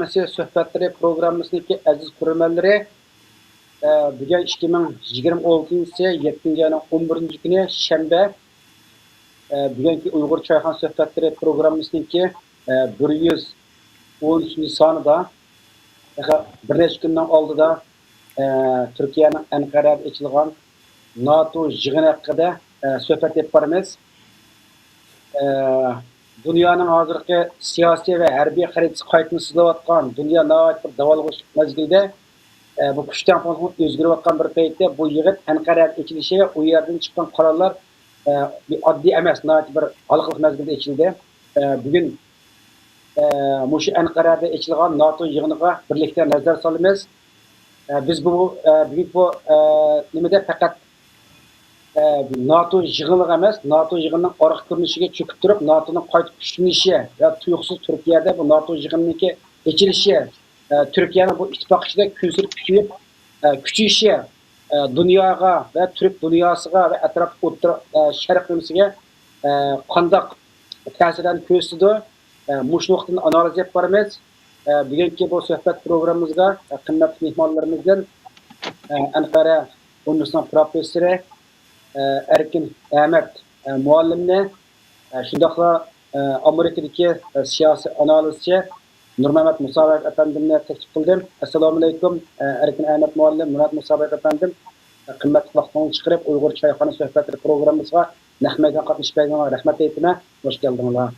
Çayxanası Söhbətləri programımızdaki aziz korumanları bugün 2026 7. ayının 11. günü Şembe bugünkü Uygur Çayxana Söhbətləri programımızdaki 113. sanıda bir neçə gündən aldıda Türkiye'nin Ankara'da açılған NATO yığını hakkında söhbət edib barımız. Dünyanın hazırki siyasi ve harbiy haritası qaytını sızlayotgan dünya nəhayət bir davalğıçlıq mezgildə bu kuchdan o'zgarayotgan bir paytda bu yig'in Ankara'da ochilishi va u yerdan chiqqan qarorlar oddiy emas, nəhayət bir xalqlik mezgildə ochildi. Bugun mushu Ankara'da ochilgan NATO yig'iniga birlikda nazar solamiz. Biz bu nimada faqat NATO yığınlığı emas, NATO yığınının arıq görünüşüge çöküp durup NATO'nun qaytib güçlənişi ve tuyuqsuz Türkiye'de bu NATO yığınındaki açılışı, Türkiye'nin bu ittifaq içinde küsürüp küçüyüşü dünyaya ve Türk dünyasıga ve etraf şərq bölgesiga qandaq təsirlərini göstərdi. Muş noktadan analiz edib barımız. Bugünkü bu söhbət programımızda qimmatli mehmonlarimizdan Ankara Universiteti professori Erkin Ahmet muallimni, shundaqla Amerikadagi siyosiy analizchi Nurmehmet Musayev efendimni taklif qildim. Assalomu alaykum Erkin Ahmet muallim, Nurmehmet Musayev efendim. Qimmatli vaqtingizni chiqarib Uyg'ur Çayxana Söhbətləri programımızga nahmadan qatnashganingizga rahmat aytaman. Hoş geldinglar.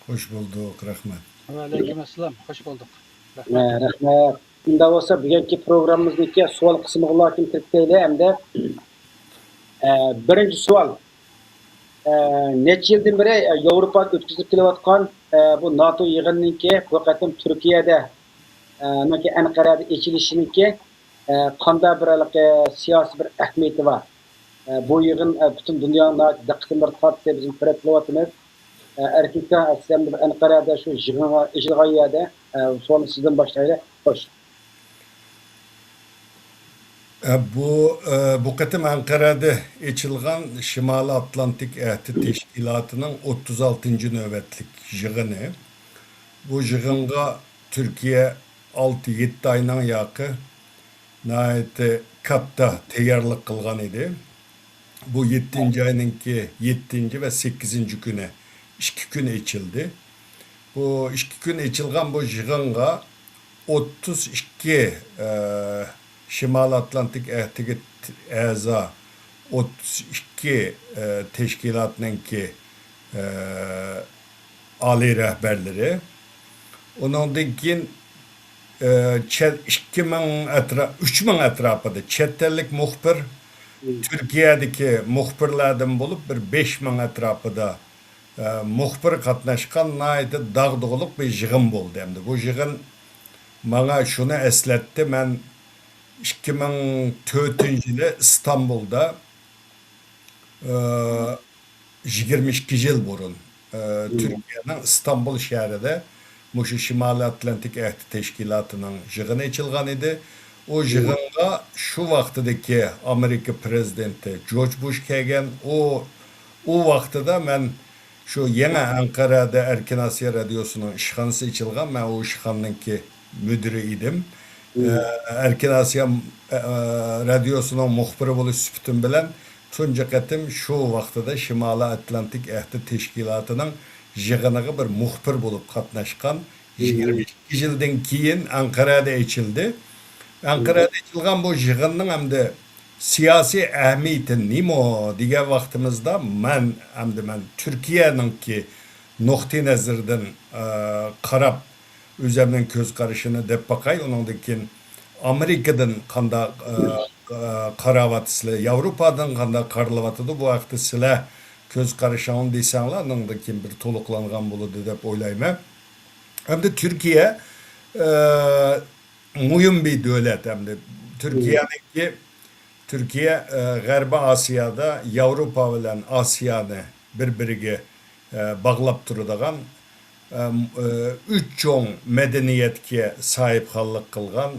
Hoş bulduk, rahmat. Aleykümselam, hoş bulduk. Rahmat. Bunda olsa bugungi programımızdaki savol qismiga kim kiritayli hamda birinci sual. Neçə yıldan beri Avrupa'da ötküzüp kelayotgan bu NATO yığınınki bu qatim Türkiye'de Ankara'da açılışınınki qanday bir siyasi bir ahamiyati var. Bu yığın bütün dünyanın diqqatini bir tortdi, bizim kiryapmiz. Erkekler aslında Ankara'da şu yığınga açılgan yerde sualni sizden başlayalım. Hoş. Bu qatim Ankara'da açılgan Şimali Atlantik Əhdi Teşkilatı'nın 36. növbətlik yığını. Bu yığınga Türkiye 6-7 aydan yakı nəhayət katta tayyorlik qilgan edi. Bu 7. ayınki 7. ve 8. güne 2 gün açıldı. Bu 2 gün açılgan bu yığınga 32 Şimal Atlantik Əhdiga əza 32 teşkilatınki ali rəhbərləri. Ondan keyin 3000 ətrafıda çetəllik muxbir, Türkiye'deki muxbirlərdən bulup bir 5000 ətrafıda muxbir qatnaşqan nəhayət dağdığılıq bir yığın oldu. Bu yığın bana şunu esletti. Ben 2004 yılı İstanbul'da 22 yıl burun Türkiye'nin İstanbul şehrinde Muşu Şimali Atlantik Əhdi Teşkilatı'nın yığını açılgan idi. O yığınga şu vaxtdaki Amerika prezidenti George Bush kelgen. O vaxtıda ben şu yeni Ankara'da Erkin Asya Radyosu'nun işxanası açılgan. Ben o işxanınki müdürü idim. Erkin Asya Radyosu'nun muxbiri buluş süpütüm bilen tunca qatim şu vaxtıda Şimali Atlantik Əhdi Teşkilatı'nın yığınıga bir muxbir bulup qatnaşqan. 22 yıldan keyin Ankara'da açıldı. Ankara'da açılgan bu yığının hem de siyasi əhamiyeti nimo diye vaxtımızda ben Türkiye'ninki noqtai nazardan qarab özümün köz qarışını dep bakay. Onundakin Amerika'dan qanda qaravatı sizler, Avrupa'dan qanda qarlavatıdı. Bu vaxtı sizler köz qarışanın deysenler, onundakin bir toluqlanğan buludu dep oylayma. Hem de Türkiye mühim bir devlet hem de. Türkiye G'arbi Asya'da Avrupa bilen Asya'nı birbiriga bağlap turadigan 3 çoğun medeniyetke sahip hallık kılgan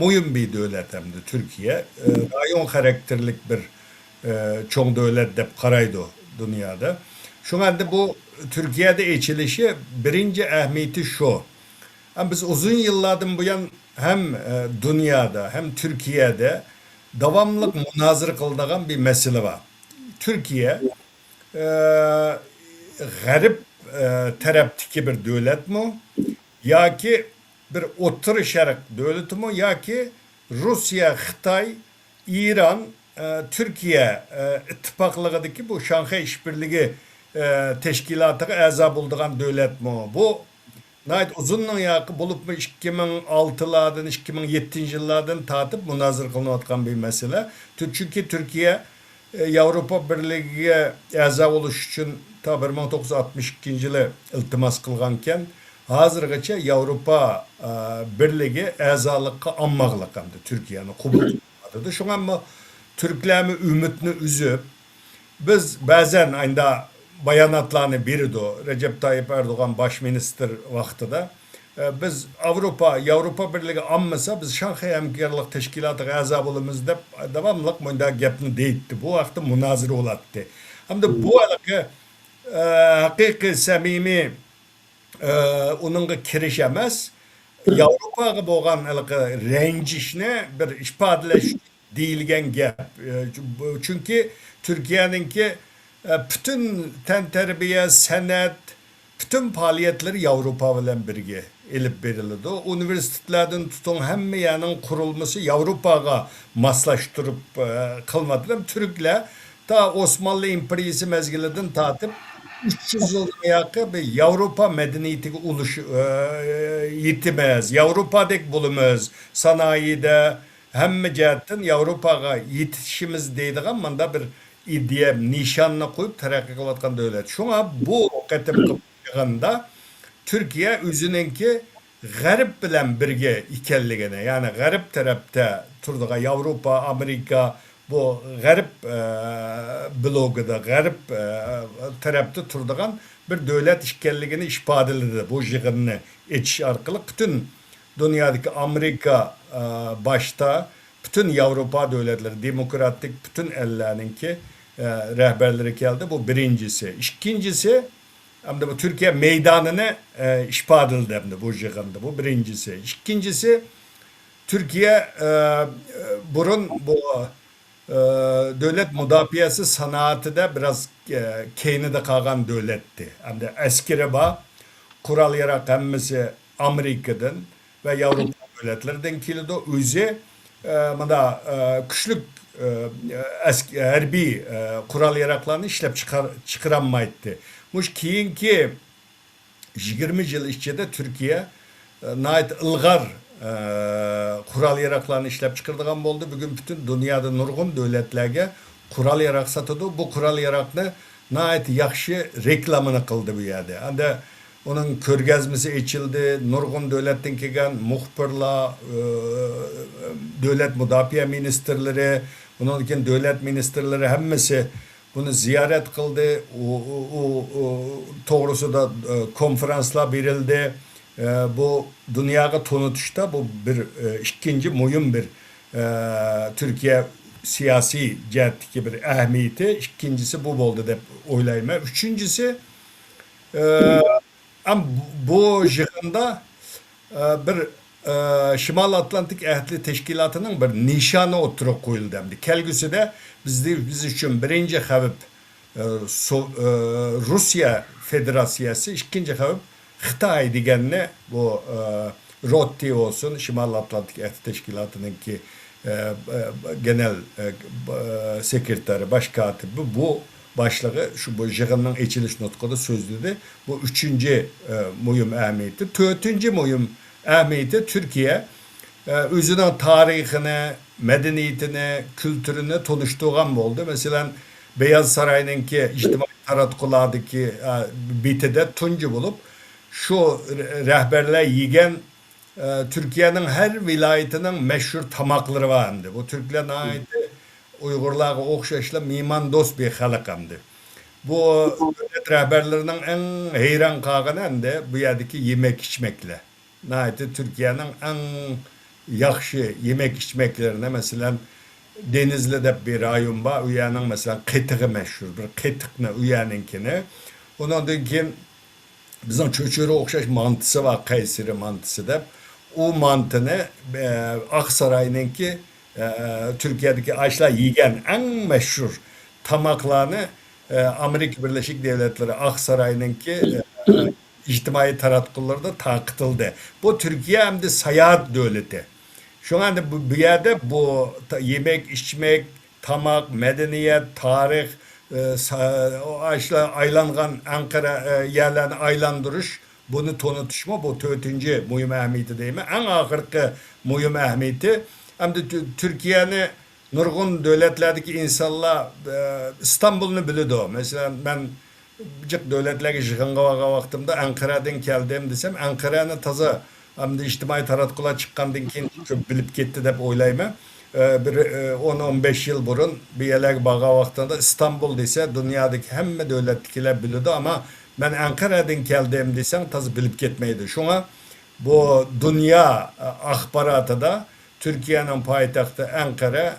mühim bir devlet hem de Türkiye. Rayon karakterlik bir çoğun devlet dep qaraydı dünyada. Şu anda bu Türkiye'de açılışı birinci ehemmiyeti şu. Ama biz uzun yıllardan bu yan hem dünyada hem Türkiye'de davamlılık münazır kıldığın bir mesele var. Türkiye e, garip tarafdaki bir devlet mi? Ya ki bir Orta Şerq devleti mi? Ya ki Rusya, Xitay, İran, Türkiye ittifaqlığındaki bu Şanghay İşbirliği teşkilatına a'za bulduğun devlet mi? Bu nayt uzunluğu yakı bulup mu 2006'lardan 2007 yıllardan tatip münazır kılınatkan bir mesele. Çünkü Türkiye Avrupa Birliği'ne a'za oluş için ta 1962 yılı iltimas kılganken hazırgacha Avrupa Birliği a'zalıkka ammaqlık hamdı Türkiye'ni kubul kılmadı. Şuna ama Türklerimi ümitini üzüp biz bazen aynı bayanatlarını biri o Recep Tayyip Erdoğan başminister vaxtıda biz Avrupa Birliği ammasa biz Şanghay Hamkorlik Teşkilatı'na a'za bolumuz dep davamlıq munda gapni deydi. Bu vaqtda münazara olattı. Hamda bu alaqı haqiqiy samimiy onunla kiriş emas. Avrupaga bo'lgan ranjishni bir ifodalash deyilgan gap. Chunki Türkiye'ninki bütün tantarbiya, san'at, bütün faaliyetleri Avrupa bilan birga elib beriladi. Universitetlerden tutun hamma yanın kurulması Avrupaga maslashtirib qilmadilar. Türkler ta Osmanlı İmperiyası mezgilidan tatip 300 yıl yakı bir Avrupa medeniyetiga yetimez. Avrupa'daki bulumuz sanayide hamma jihatdan Avrupaga yetişimiz deydigan manda bir idea nişanını koyup terakki kılayotgan devlet. Şuna bu qatim qilganda Türkiye özününki garip bilen birge ikenligini, yani garip tarafta turduğu Avrupa, Amerika bu garip blogida, garip tarafta turduğun bir devlet işgalligini işpadildi. Bu jığınını etiş arkalı bütün dünyadaki Amerika başta bütün Avrupa devletleri, demokratik bütün ellerininki rehberleri geldi. Bu birincisi. İkincisi hem de bu Türkiye meydanını işpadildi hem de bu jığında. Bu birincisi. İkincisi Türkiye burun bu devlet müdafiyası sanatı da biraz keynide kalgan devletti. Hem de askeri bağ kural yarak hemmisi Amerika'dan ve Avrupa devletlerden kilidi. Özü küçlük harbiy kural yaraklarını işlep çıkaranmaydı. Muş keyinki 20 yıl içinde Türkiye nait ılgar kural yaraklarını işlep çıkardıgan oldu. Bugün bütün dünyada nurgun devletlerge kural yarak satıdı. Bu kural yarakını nait yakşı reklamını kıldı bu yerde. Anda onun körgezmesi içildi. Nurgun devletten kelgan muhbirlar, devlet müdafiye ministerleri, bunun için devlet ministerleri hemmesi bunu ziyaret kıldı. Doğrusu da konferanslar verildi. Bu dünyaya tanıtışta bu bir ikinci mühim bir Türkiye siyasi cihetteki bir ehemmiyeti. İkincisi bu oldu dep oylayma. Üçüncüsü ama bu jığında bir Şimal Atlantik Ehdli Teşkilatı'nın bir nişanı oturup koyuldu. Kelgüsü de biz için birinci havip Rusya Federasyası, ikinci havip Xitay degenine bu Rotti olsun, Şimal Atlantik Ehdli Teşkilatı'nın ki genel sekreteri, başkatibi bu başlığı şu bu jığının içiliş notkuda sözlüdü. Bu üçüncü mühim ehemmiyeti. Dördüncü mühim ehemmiyeti Türkiye özünün tarihini, medeniyetini, kültürünü tanıştırgan oldu. Mesela Beyaz Saray'ınki içtimai taratkulardaki bitide tuncu bulup şu rehberler yiyen Türkiye'nin her vilayetinin meşhur tamakları vardı. Bu Türklerine ait Uygurlarga okşaşla miman dost bir halk hamdı. Bu devlet rehberlerinin en heyran kalgını de bu yerdeki yemek içmekle. Nahayeti Türkiye'nin en yakşı yemek içmeklerine mesela Denizli'de bir rayon var. Uyanın mesela kıtığı meşhur. Bir kıtıkını uyanınkini. Onun için Bizning cho'chiri o'xshash mantisi va qaysiri mantisi deb u mantini Oqsaroyninki Turkiyadagi ashlar yegan eng mashhur tamoqlarni Amerika Birleşik Devletleri Oqsaroyninki ijtimoiy taratqularda taqitildi. Bu Türkiye hem de seyahat devleti. Şu anda bu yerde bu yemek, içmek, tamak, medeniyet, tarih, o aşla aylangan Ankara yerlerini aylandırış, bunu tanıtışma bu dördüncü mühim ehemmiyeti değil mi? En ahırkı mühim ehemmiyeti hem de Türkiye'nin nurgun devletlerdeki insanlar İstanbul'unu biliyor. Mesela ben birçok devletlerge yig'inga borgan vaqtimda Anqaradan keldim desem, Anqarani toza hamda ijtimoiy taratqular chiqqandan keyin ko'p bilib ketdi deb o'ylayman. Bir 10-15 yil burun bir yerlarga borgan vaqtida İstanbul desa dunyodagi hamma davlatdagilar biladi, ama men Anqaradan keldim desang toza bilib ketmaydi. Shunga bu dunyo axborotida Türkiye'nin payitaxti Ankara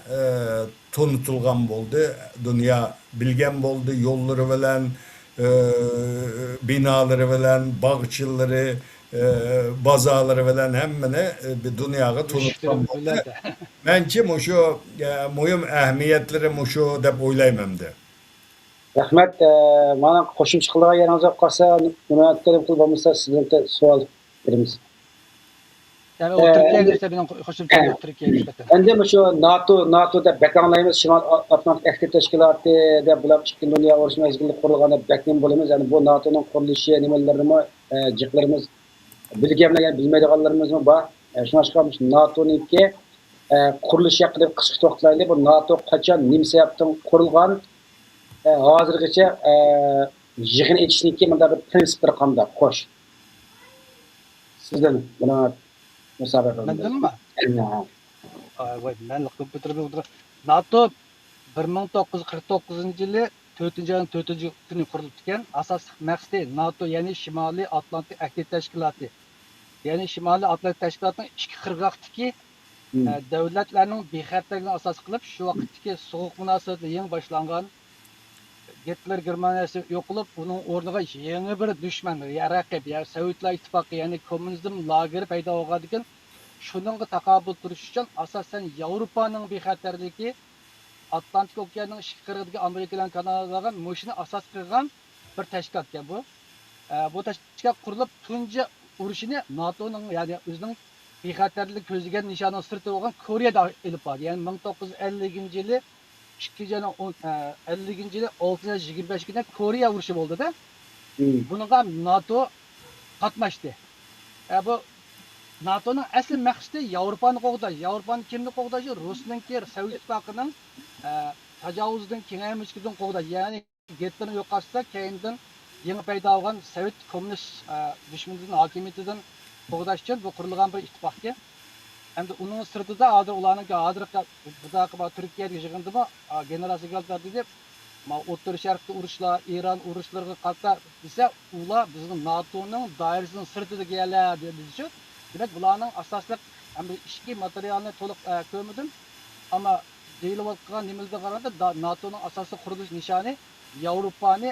tanıtılgan bo'ldi, dunyo bilgan bo'ldi, yo'llari bilan binaları bilan, bağçıları, bazarları bilan hammani bir dunyoga tanıtgan bo'ldi. Menimcha mushu muhim ahamiyatlari mushu deb o'ylayman-da. Rahmat, mana qo'shimcha qiladigan yeringiz olib qolsa, munosabat qilib bo'lmasa sizlarga savol beramiz. Yani o Türkiye'ye girse benim hoşum çıkıyor Türkiye'ye girse. Endi şu NATO'da bekanglaymiz, Şimal Atlantik Ehti Teşkilatı da bular Ikkinchi Dünya Urushi mezgilida qurilganda beklang bo'lamiz. Yani bu NATO'nun qurilishi nimalarimi jiqlarimiz bilganlar bilmaydiganlarimiz bor. Shunga chiqamiz NATO'niki qurilishi haqida qisqa to'xtalaylik. Bu NATO qachon nima sababdan qurilgan? Hozirgacha yig'in etishniki bunda bir prinsiplar qanday? Xo'sh. Sizdan buni musobaqa Benden mi? Vay, ben lıkıp bitirdim. NATO 1949 yılı 4. ayın 4. günü kurulup iken asas məqsədi NATO yani Şimali Atlantik Ehdi Teşkilatı. Yani Şimali Atlantik Teşkilatı'nın iki qırğaqdaki devletlerinin bexatarlığını asas qılıb şu vaqtdaki soğuk münasebətlə yeni başlanğan Hitler Germaniyası yok olup bunun orduga yeni bir düşman, ya raqib, ya Sovetlar İttifaqı yani komünizm lageri payda bolğandan şununla takabül turuş için asasen Avrupa'nın bexatarligi Atlantik Okyanu'nun iki qırğıdagi Amerika bilan Kanadaga moşini asas qilgan bir teşkilat ekan bu. Bu teşkilat qurulup tunji urushini NATO'nun yani o'zining bexatarlik ko'zlagan nishoni sirti bo'lgan Koreyada elib bordi. Yani 1950-yili 50-yili 6-25 günde Kore urushi bo'ldi-da. Bunga NATO qatnashdi. Bu NATO'nun asli maqsadi Avrupani qo'g'dash. Avrupani kimni qo'g'dash? Rusninki, Sovet İttifaqıning tajovuzdan kengaymishidan qo'g'dash. Ya'ni Hitlerni yo'qotsa, keyindan yangi paydo bo'lgan Sovet kommunist dushmanining hokimiyatidan qo'g'dash uchun bu qurilgan bir ittifoqga. Endi uning sirtida hozir ularning hozir Turkiyaga yig'indimi general sekretar dedi, O'rta Sharqda urushlar, Eron urushlariga qarta desa, ular bizning NATO'ning doirasining sirtida keladi dedi. Demek bularning asosli ishki materialni to'liq ko'rmadim, ammo deyilayotgan nimalarga qaraganda NATO'ning asosiy qurilish nishoni Yevropani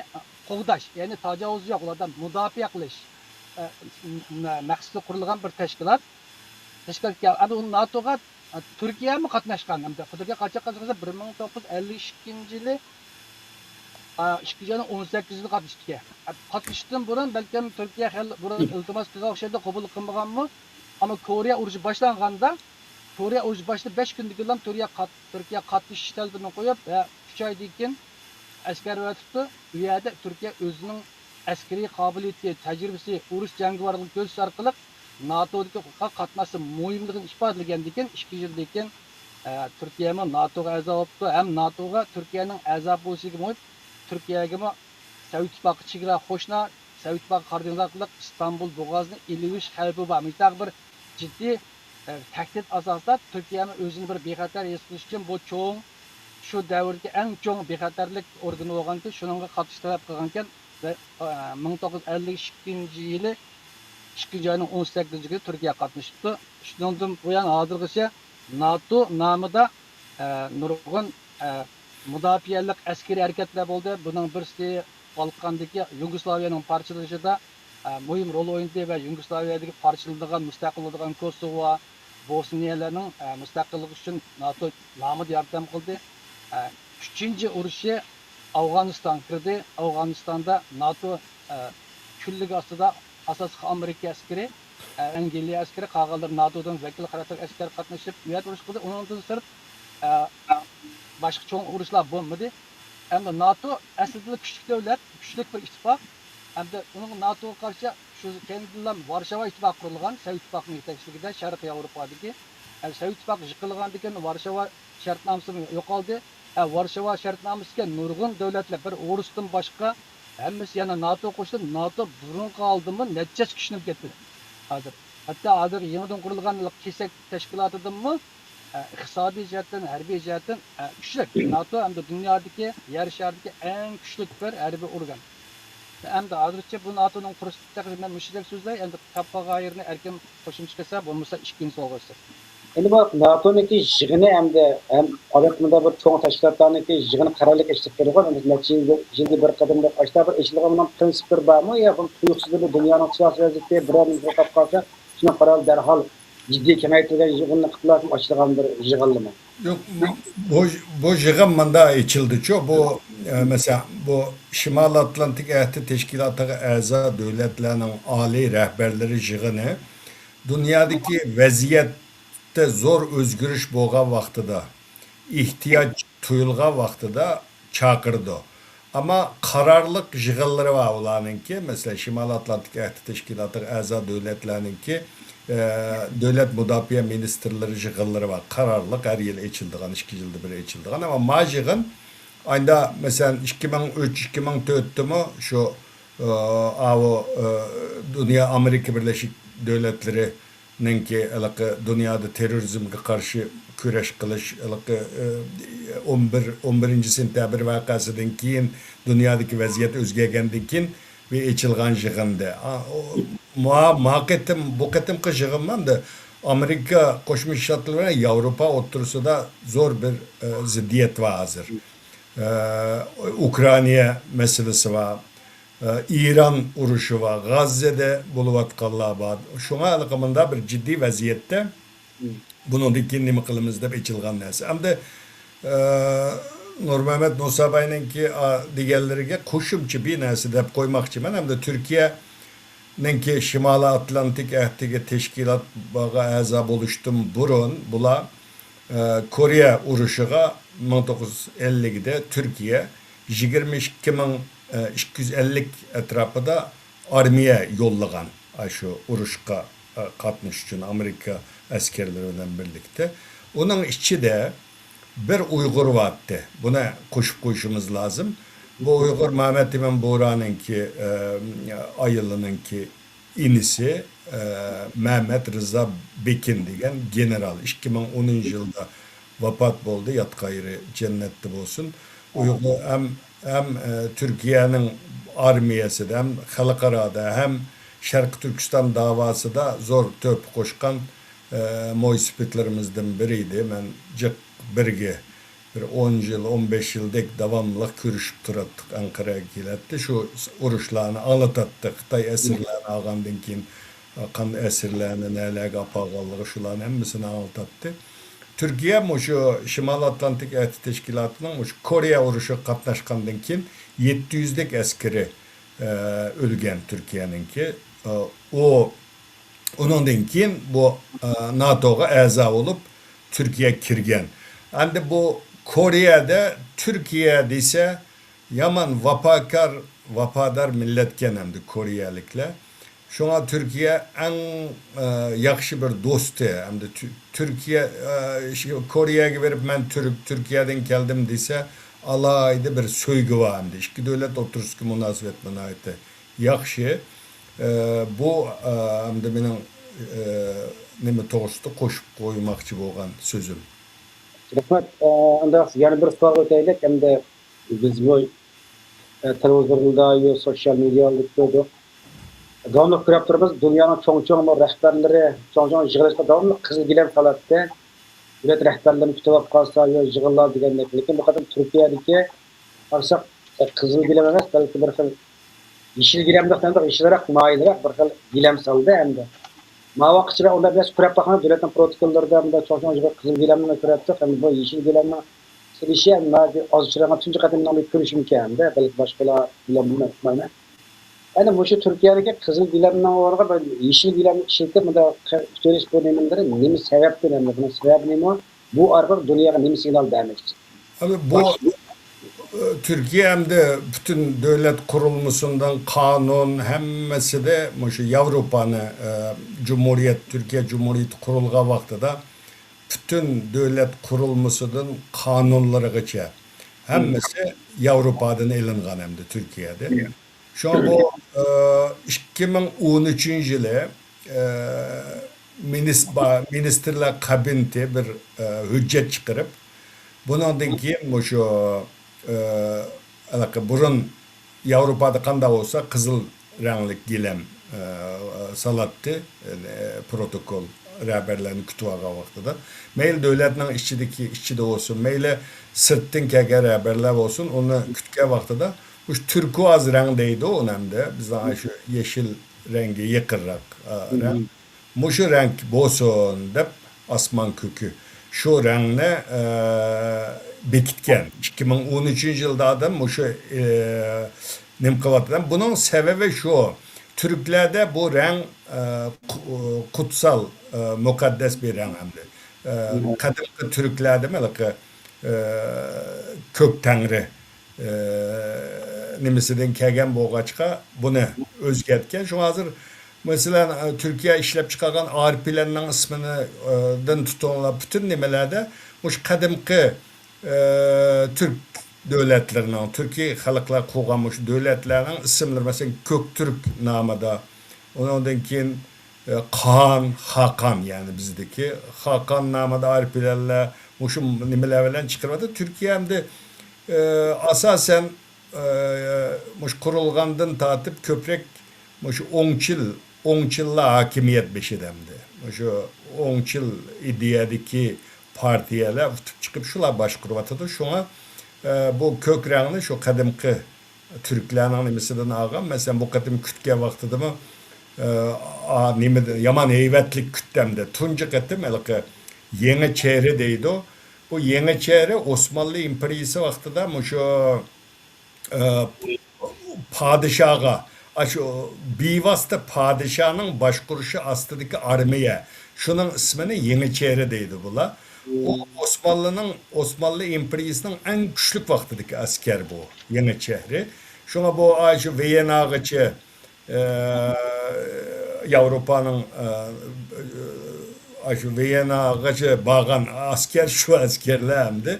qo'g'dash, ya'ni tajovuz yo'q, ulardan mudofaa qilish maqsadida qurilgan bir tashkilot. Endi u NATO'ga Turkiya mı qatnashgan? Turkiya qancha qatnashsa 1952-yili 2018-yilda qatnashdi. Qatnashdan burun balkim Turkiya burun iltimos qilgan o'xshaydi, qabul qilmaganmi? Ammo Koreya urushi boshlanganda, Koreya urushi boshida 5 kundan keyin Turkiya qatnashish talabini qo'yib, 3 oydan keyin askar vatibdi. Bu yerda Turkiya o'zining askariy qobiliyati, tajribasi, urush jangovarlik ko'rsatish orqali NATO'dagi qatnashni muhimligini ifodalagandan keyin 2 yildan keyin Turkiyami NATO'ga a'zo bo'libdi. Ham NATO'ga Turkiyaning a'zo bo'lishiga mo'yib, Turkiyaga Sovet İttifaqı chegara qo'shna, Sovet İttifaqı qardilar İstanbul bo'g'ozini elish xavfi bor. Mintaq bir jiddiy tahdid asosida Turkiyani o'zini bir bexatar his qilish uchun bu cho'ng shu davrdagi eng cho'ng bexatarlik organi bo'lganki, shuningga qatish talab qilgan ekan 1952-yili 2-ayning 18-kunida Turkiya qatnashdi. Shundan buyon hozirgacha NATO nomida nurg'un mudofialik askariy harakatlar bo'ldi. Buning birisi Balkandagi Yugoslaviyaning parchalashida mühim rol oynadı ve Yugoslaviya'daki parçalandığı, müstakil olan Kosova, Bosniyalarning mustaqilligi uchun NATO nomida yordam qildi. 3-chi urushi Afg'oniston kirdi. Afg'onistonda NATO kunligi ostida asosiy Amerika askari, Angliya askari, qolganlar NATOdan vakil qaratib askar qatnashib, u yerda urush qildi. Undan sirт boshqa cho'ng urushlar bo'lmadi. Endi NATO aslida kuchli davlat, kuchli bir ittifoq. Endi uning NATOga qarshi shu kendilar Varshava ittifoqi qurilgan, Sovet ittifoqining yetakchiligida Sharqiy Yevropadagi. Sovet ittifoqi yiqilgandan keyin Varshava shartnomasi yo'qoldi. Varshava shartnomasiga nurg'un davlatlar bir O'risdan boshqa hammasi yana NATO qo'shilib, NATO burunga oldimi necha kuchanib ketdi. Hozir yangidan qurilgan kesak tashkilotidanmi iqtisodiy jihatdan, harbiy jihatdan kuchli. NATO hamda dunyodagi, yer sharidagi eng kuchli bir harbiy organ. Endi hozircha bu NATOning qurish taqriban mushidek so'zlar endi tapqaga yerini erkin qo'shimcha qilsa bo'lmasa ikkinchi so'g'isi. Endi bu NATO'niki yig'ini hem odatda bir cho'ng tashkilotlarniki yig'ini qarorlik ishlatib qo'ygan. Endi necha yilda bir qadamda ashta bir ishlangan prinsiplar bormi yo bu tuyuqsiz dunyoning siyosiy vaziyati biror muqab qolsa, shuni qaror darhol ciddi kemaytirgan yig'inni qilib ochilgan bir yig'inlimi? Yok, bu yığın manda içildi çok. Bu mesela bu Şimal Atlantik Ehdi Teşkilatı'na a'za devletlerinin ali rehberleri yığını dünyadaki vaziyette zor özgürüş boğan vaxtıda ihtiyaç tuyulgan vaxtıda çakırdı. Ama kararlılık yığınları var olanınki mesela Şimal Atlantik Ehdi Teşkilatı'na a'za devletlerinki devlet müdafiə ministerleri yığınları var. Kararlılık her yıl içildiğin, 2 yılda bir içildiğin ama majığın aynı mesela 2003-2004'te mi şu dünya Amerika Birleşik Devletleri'nin ki dünyada terörizmge karşı küreş kılış 11. sentabr vakasından keyin dünyadaki vaziyet özgergenden keyin ve içilgan yığındı. Bu ketimki yığınman da Amerika Koşmuş Şartları ve Avrupa oturusu da zor bir ziddiyet var hazır. Ukrayna meselesi var. İran uruşu var. Gazze'de buluvatkallığa var. Şuna alıkımında bir ciddi vaziyette bunun dikinli mıkılımızda içilgan neyse. Hem de Nur Mehmet Nusabay'ın ki diğerlerine koşumçu bir neyse de koymakçı ben hem de Türkiye'nin ki Şimali Atlantik Ehdi Teşkilat bağa azab oluştum burun bula Kore uruşuğa 1950'de Türkiye 22.250 etrafında armiye yollagan şu uruşka katmış için Amerika askerleriyle birlikte. Onun içi de bir Uygur vardı. Buna koşuşumuz lazım. Bu Uygur Mehmet İmam Buğra'nın ki Ayılı'nın ki inisi Mehmet Rıza Bekin diyen general. 2010 yılda vefat oldu. Yat gayrı cennette olsun. Uygur hem Türkiye'nin armiyası da hem halkarada hem Şarkı Türkistan davası da zor töp koşkan moyspitlerimizden biriydi. Ben cık birge bir 10 yıl 15 yıldak devamlı görüşüp durattık Ankara'ya giletti. Şu uruşlarını anlatattık. Xitay esirlerini ağandan keyin kan esirlerini neler apağallığı şuların hemmisini anlatattı. Türkiye şu Şimal Atlantik Ehdi Teşkilatı'nın Kore uruşu katnaşkandan keyin 700'lik askeri ölgen Türkiye'ninki. Onundan keyin bu NATO'ga a'za olup Türkiye kirgen. Andi bu Kore'de Türkiye ise yaman vafadar milletken hem de Koreyalikler. Şuna Türkiye en yakışı bir dostu hem de Türkiye Kore'ye verip ben Türkiye'den geldim dese alaydı bir söygü var hem de. İki devlet oturuşki münasebetine ait yakışı. Bu hem de benim nemi toğustu koşup koymakçı bolgan sözüm. Rahmat. Anda yana bir sual o'taylik. Hamda biz bu televizorda, sosyal medyada davamlı ko'rib turibmiz. Dunyoning cho'ng rahbarlari, cho'ng yig'ilishda davomli qizil gilam holatda davlat rahbarlarini kutib qolsa yo yig'inlar degandek. Lekin bu qadar Turkiyadagi qarsak qizil gilam emas, balki bir xil yeşil gilamda hem de yeşilrak mayılrak bir xil gilam saldı hem de. Ma vaqtçılar onda biraz kurap bakana devletin protokollarında hem de çoğun gibi kızıl gilamına kuraptık hem bu yeşil gilamına silişi hem de azçılarına tünce kadından bir görüşüm ki hem de belki başkalar gilamına etmeyene. Yani bu şu Türkiye'deki kızıl gilamına olarak böyle yeşil gilam şirket mi da turist döneminde nemi sebep döneminde bunun sebebi ne mi? Bu araba dünyaya nemi signal vermek için. Abi bu Türkiye hem de bütün devlet kurulmusundan kanun hemmesi de şu Avrupa'nın Cumhuriyet, Türkiye Cumhuriyeti kurulga vaxtıda bütün devlet kurulmusundan kanunları geçer. Hemmesi Avrupa'dan elingan hem de Türkiye'de. Şu an bu 2013 yılı Ministerler Kabineti bir hüccet çıkarıp bundan keyin şu burun Avrupa'da kanda olsa kızıl renklik gilam salattı protokol rəhbərlərini kütüvağa vaxtıda. Meyli devletinin işçide olsun, meyli sırttan kege rəhbərlər olsun, onu kütke vaxtıda bu turkuaz rengdeydi o önemli. Bizden şu yeşil rengi yıkırrak renk. Muşu renk bolsun dep asman kökü. Şu rengni bekitken. 2013 yılda adam muşu nimkavatıdan. Bunun sebebi şu. Türklerde bu renk kutsal, mukaddes bir renk hem de. Kadimki Türklerde kök tanrı nimisinden kelgen boğaçka bunu özgertken şu hazır mesela Türkiye işlep çıkargan arpilerinin ismini tutanlar bütün nimelerde bu kadimki Türk devletlerinin, Türkiye halklar kurulmuş devletlerinin isimleri mesela Köktürk namıda ondan keyin Kaan, Hakan yani bizdeki Hakan namıda arpilerle bu nimeler bilen çıkarmadı. Türkiye hem de asasen muş kurulgandan tatip köprek muş 10 yılla hakimiyet beşidemdi. Muş 10 yıl ideyadaki partiyeler çıkıp şular başkuruvatıdı. Şuna bu kök rengini şu kadimki Türklerin nimesinden ağam. Mesela bu kadim kütke vaktıdı mı yaman heyvetlik kütlemde. Tuncu kadim yeni çehredeydi o. Bu yeni çehre Osmanlı İmperiyası vaktıda şu padişaha, şu bivasta padişahının başkuruşu astındaki armiye. Şunun ismini Yeniçeri bula. O Osmanlı İmperiyası'nın en güçlü vaktıdaki asker bu Yeniçeri. Şuna bu şu Viyana ağacı Avrupa'nın şu Viyana ağacı bağan asker şu askerler hemdi.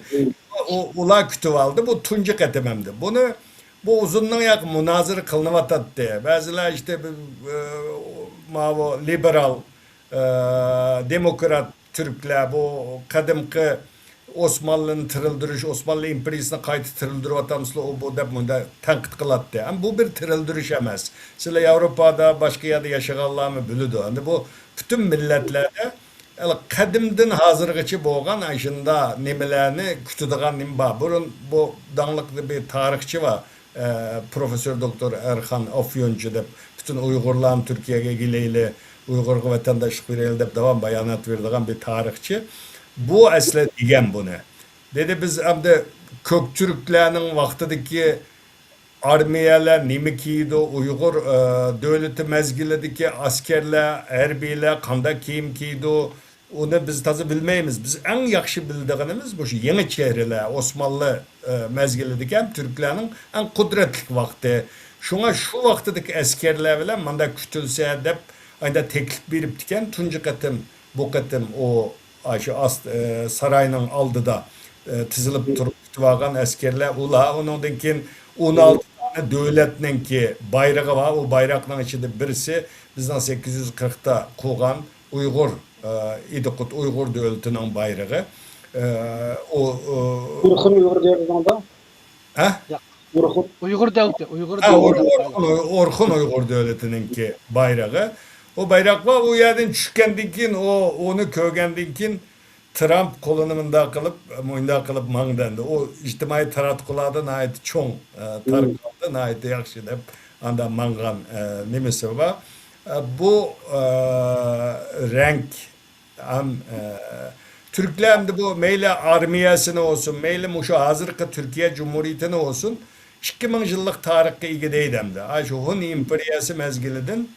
Ula kütüv aldı. Bu tuncu katememdi. Bunu bu uzunluğun yakın münazırı kılınıvatattı. Bazılar işte liberal demokrat Türkler bu kadimki Osmanlı'nın tırıldırış, Osmanlı İmperiyası'na kayıtı tırıldırıp atamızla o bu da tenkit kılattı. Ama bu bir tırıldırış emez. Sıla Avrupa'da başka yerde yaşayanlar bülüdü. Yani bu bütün milletlerde kadimden hazırgıcı boğan aşında nimelerini kütüdüğün nimba. Burun bu danlıklı bir tarihçi var. Profesör Doktor Erhan Afyoncu da bütün Uygurların Türkiye'ye gileyle Uygur vatandaşlık vereyle de devam bayanat verdiğin bir tarihçi. Bu aslı diyen bunu. Dedi biz hem de Köktürklerin vaxtıdaki armiyeler, nimikiydi, Uygur devleti mezgilideki askerler, erbiler, kanda kiyim kiydi. Onu biz tazı bilmeyimiz. Biz en yakşı bildiğimiz bu Yeniçeriler, Osmanlı mezgilideki hem Türklerin en kudretli vakti. Şuna şu vaktıdaki askerler bile manda kütülse edip aynı teklif verip diken tuncu katım, bu katım o sarayının aldıda tızılıp durup tutuvagan askerler ula onundan keyin 16 tane devletinin ki bayrağı var. O bayrağın içinde birisi bizden 840'ta kurgan Uygur İdikut Uygur devletinin bayrağı. Urhun Uygur devleti onda. Uygur devleti. Orhun Uygur devletinin ki bayrağı. O bayrak var o yerden çıkkendikin onu kögendinkin Trump kolonumunda kılıp mangdandı. O içtimai taratkulardan ait çoğun tarıklardan ait yakşı da anda mangan nimesi var. Bu renk hem Türkler hem de bu meyle armiyasını olsun, meyle muşu hazırki Türkiye Cumhuriyeti'ni olsun, 2000 yıllık tarihke ega deydi hem de. Aşı Hun imperiyası mezgilidin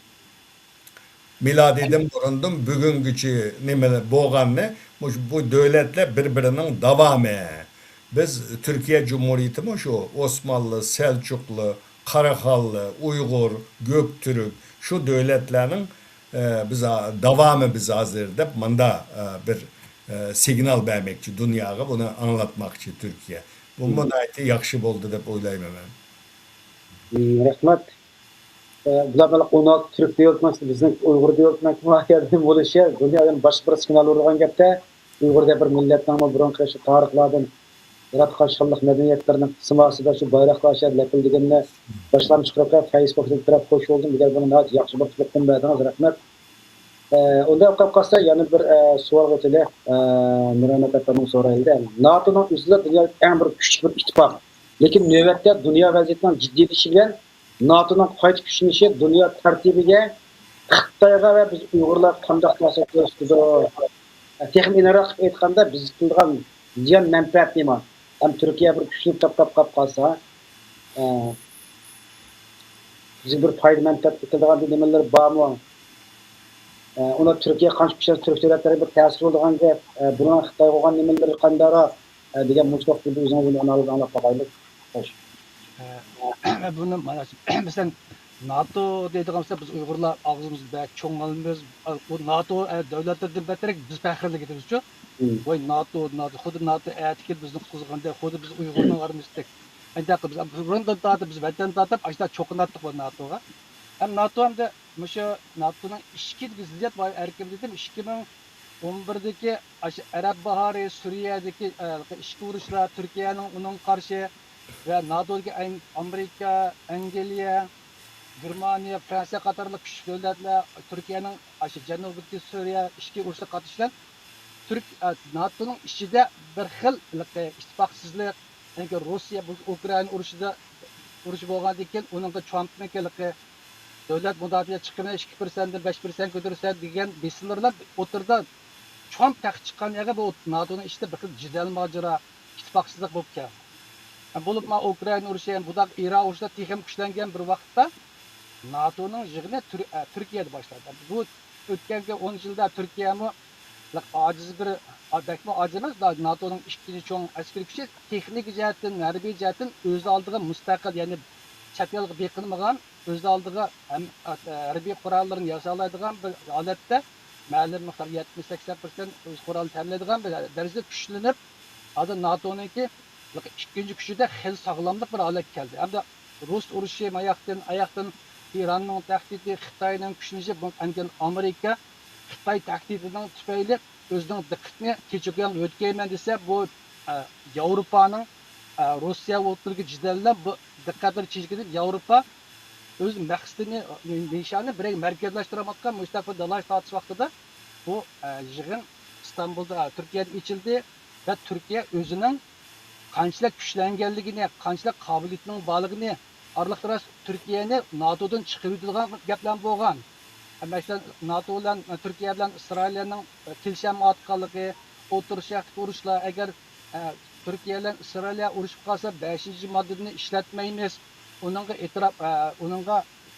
miladiden burundum bugünküçü nimeli boğanlı bu devletler birbirinin devamı. Biz Türkiye Cumhuriyeti mi şu Osmanlı, Selçuklu, Karakallı, Uygur, Göktürk şu devletlerin bize devamı biz hazır dep manda bir signal vermekçi dünyaya bunu anlatmakçı Türkiye. Bu münaiti yakşı oldu dep oylayım hemen. Rahmat. Bular bilan 16 Türk deyilmasi, bizning Uyg'ur deyilmasi mohiyatdan bo'lishi, dunyodan boshqa bir signal urgan gapda, Uyg'urda bir millatning burunqi shu tarixlardan yaratqanchilik madaniyatlarning qismasida shu bayroqlar shu lapildiganni boshdan chiqarib Facebookda taraf qo'shildim. Bular buni nəhayət yaxşı bir qilibdan berdiniz. Rahmat. Unda qolib qolsa yana bir savol o'tili, Nurmat akaning so'raydi. NATOning o'zida dunyodagi eng bir kuchli bir ittifoq. Lekin navbatda dunyo vaziyatining jiddiylashishi bilan NATO'nun qayta kuchlanishi dunyo tartibiga Xitoyga va biz Uyg'urlar qanday qilsak ko'rsatdi. Texnik inroq aytganda biz qilgan ziyon manfaat nima? Ham Turkiya bir kuchli topqab qolsa, biz bir foyda manfaat qiladigan nimalar bormi? Ona Turkiya qancha kuchli Türk davlatlari bir ta'sir bo'lgan gap, buni Xitoy bo'lgan nimalar qandaroq degan mutlaq bir o'zingizni anglab qo'yaylik. Xo'sh. Bunu mana mesela NATO deydigan bolsa biz Uyg'urlar og'zimizni bak cho'ng'almiz. Bu NATO davlatlardan batrak biz faxrlik etamiz-ku. Voy NATO, xuddi NATO aytib bizni qizg'anda, xuddi biz Uyg'urning armisizdek. Aytaq biz burundan tortib biz vatan tortib, ashta cho'qinatdik bu NATOga. Hem NATO hem de şu NATO'nun işki ziddiyet var erken dedim 2011'deki Arap Baharı, Suriye'deki işki vuruşlar, Türkiye'nin onun karşı ve NATO'daki Amerika, Anglia, Germaniya, Fransa katarlı küçük devletler, Türkiye'nin Cenub-ı Suriye işki vuruşlar katışlan NATO'nun içinde bir xil ittifaqsızlık, yani Rusya bu Ukrayna uruşı bolğan ekan, onun da Trump'nınki devlet müdafiə çıxımı 2%'den 5% götürürsen degan besinlerler oturda Trump taxt çıqqan yerə bu NATO'nun işte bir xil cidal macera, ittifaqsızlık bo'lib keldi. Bo'lib ma Ukrayna urushi, bu da İran urushida texim kuchlangan bir vaqtda NATO'nun yig'ini Turkiyada boshladi. Bu o'tgan 10 yilda Turkiyami aciz bir bakma aciz emas, NATO'nun ikkinchi cho'ng askeri kuchi texnik jihatdan, harbiy jihatdan o'z oldiga mustaqil, ya'ni chet elga beqinmagan, o'z oldiga ham harbiy qurollarni yasalaydigan bir holatda ma'lum miqdor 70-80% o'z qurolini tanlaydigan bir darajada kuchlanib, hozir NATO'niki ikkinchi kuchida xil sog'lomlik bir holat keldi. Hamda Rus urushi ayaqdan İranning tahdidi, Xitoyning kuchlanishi, bundan Amerika Xitoy tahdidining tufayli o'zining diqqatini kechirgan o'tkayman desa, bu Yevropaning Rossiya o'rtasidagi jidallar bu diqqatini chekib Yevropa o'z maqsadini nishoni bir markazlashtirayotgan mustaqil dalash tortish vaqtida bu yig'in İstanbulda Turkiyada ochildi va Turkiya o'zining qanchalik kuchlanganligini, qanchalik qobiliyatining borligini aralashtirib Turkiyani NATOdan chiqaradigan gaplar bo'lgan. Mesela NATO bilan Turkiya bilan İsrailning kelishim atqanligi, o'tirishaq urushlar agar Turkiya bilan Isroil urushib qolsa 5-moddani ishlatmaymiz, uningga e'tirof, uningga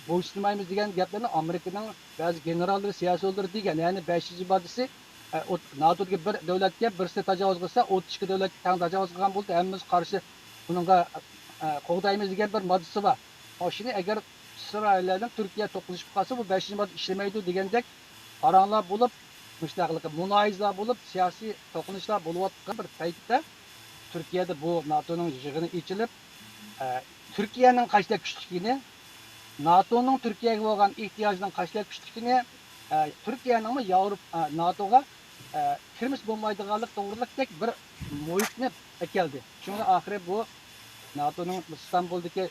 bo'ysunmaymiz degan gaplarni Amerikaning ba'zi generallari, siyosatchilar degan. Ya'ni 5-moddasi NATOga bir davlatga birsi tajovuz qilsa, 32 davlatga tang tajovuz qilgan bo'lsa, hammamiz qarshi uningga qo'g'daymiz degan bir moddasi bor. Shuni agar İsrail'den Türkiye toplashib qolsa bu 5-modda ishlamaydi degandek qarorlar bo'lib, mustaqillikka muloyizalar bo'lib, siyosiy to'qinishlar bo'layotgan bir paytda Turkiyada bu NATO'nun yig'ini ochilib, Turkiyaning qanchalik kuchligini, NATO'nun Turkiyaga bo'lgan ehtiyojining qanchalik kuchligini, Turkiyaning Yevropa NATO'ga kirmish bo'lmaydiganlik to'g'rilikdek bir muhitni keldi. Shunga oxiri bu NATO'nun İstanbul'daki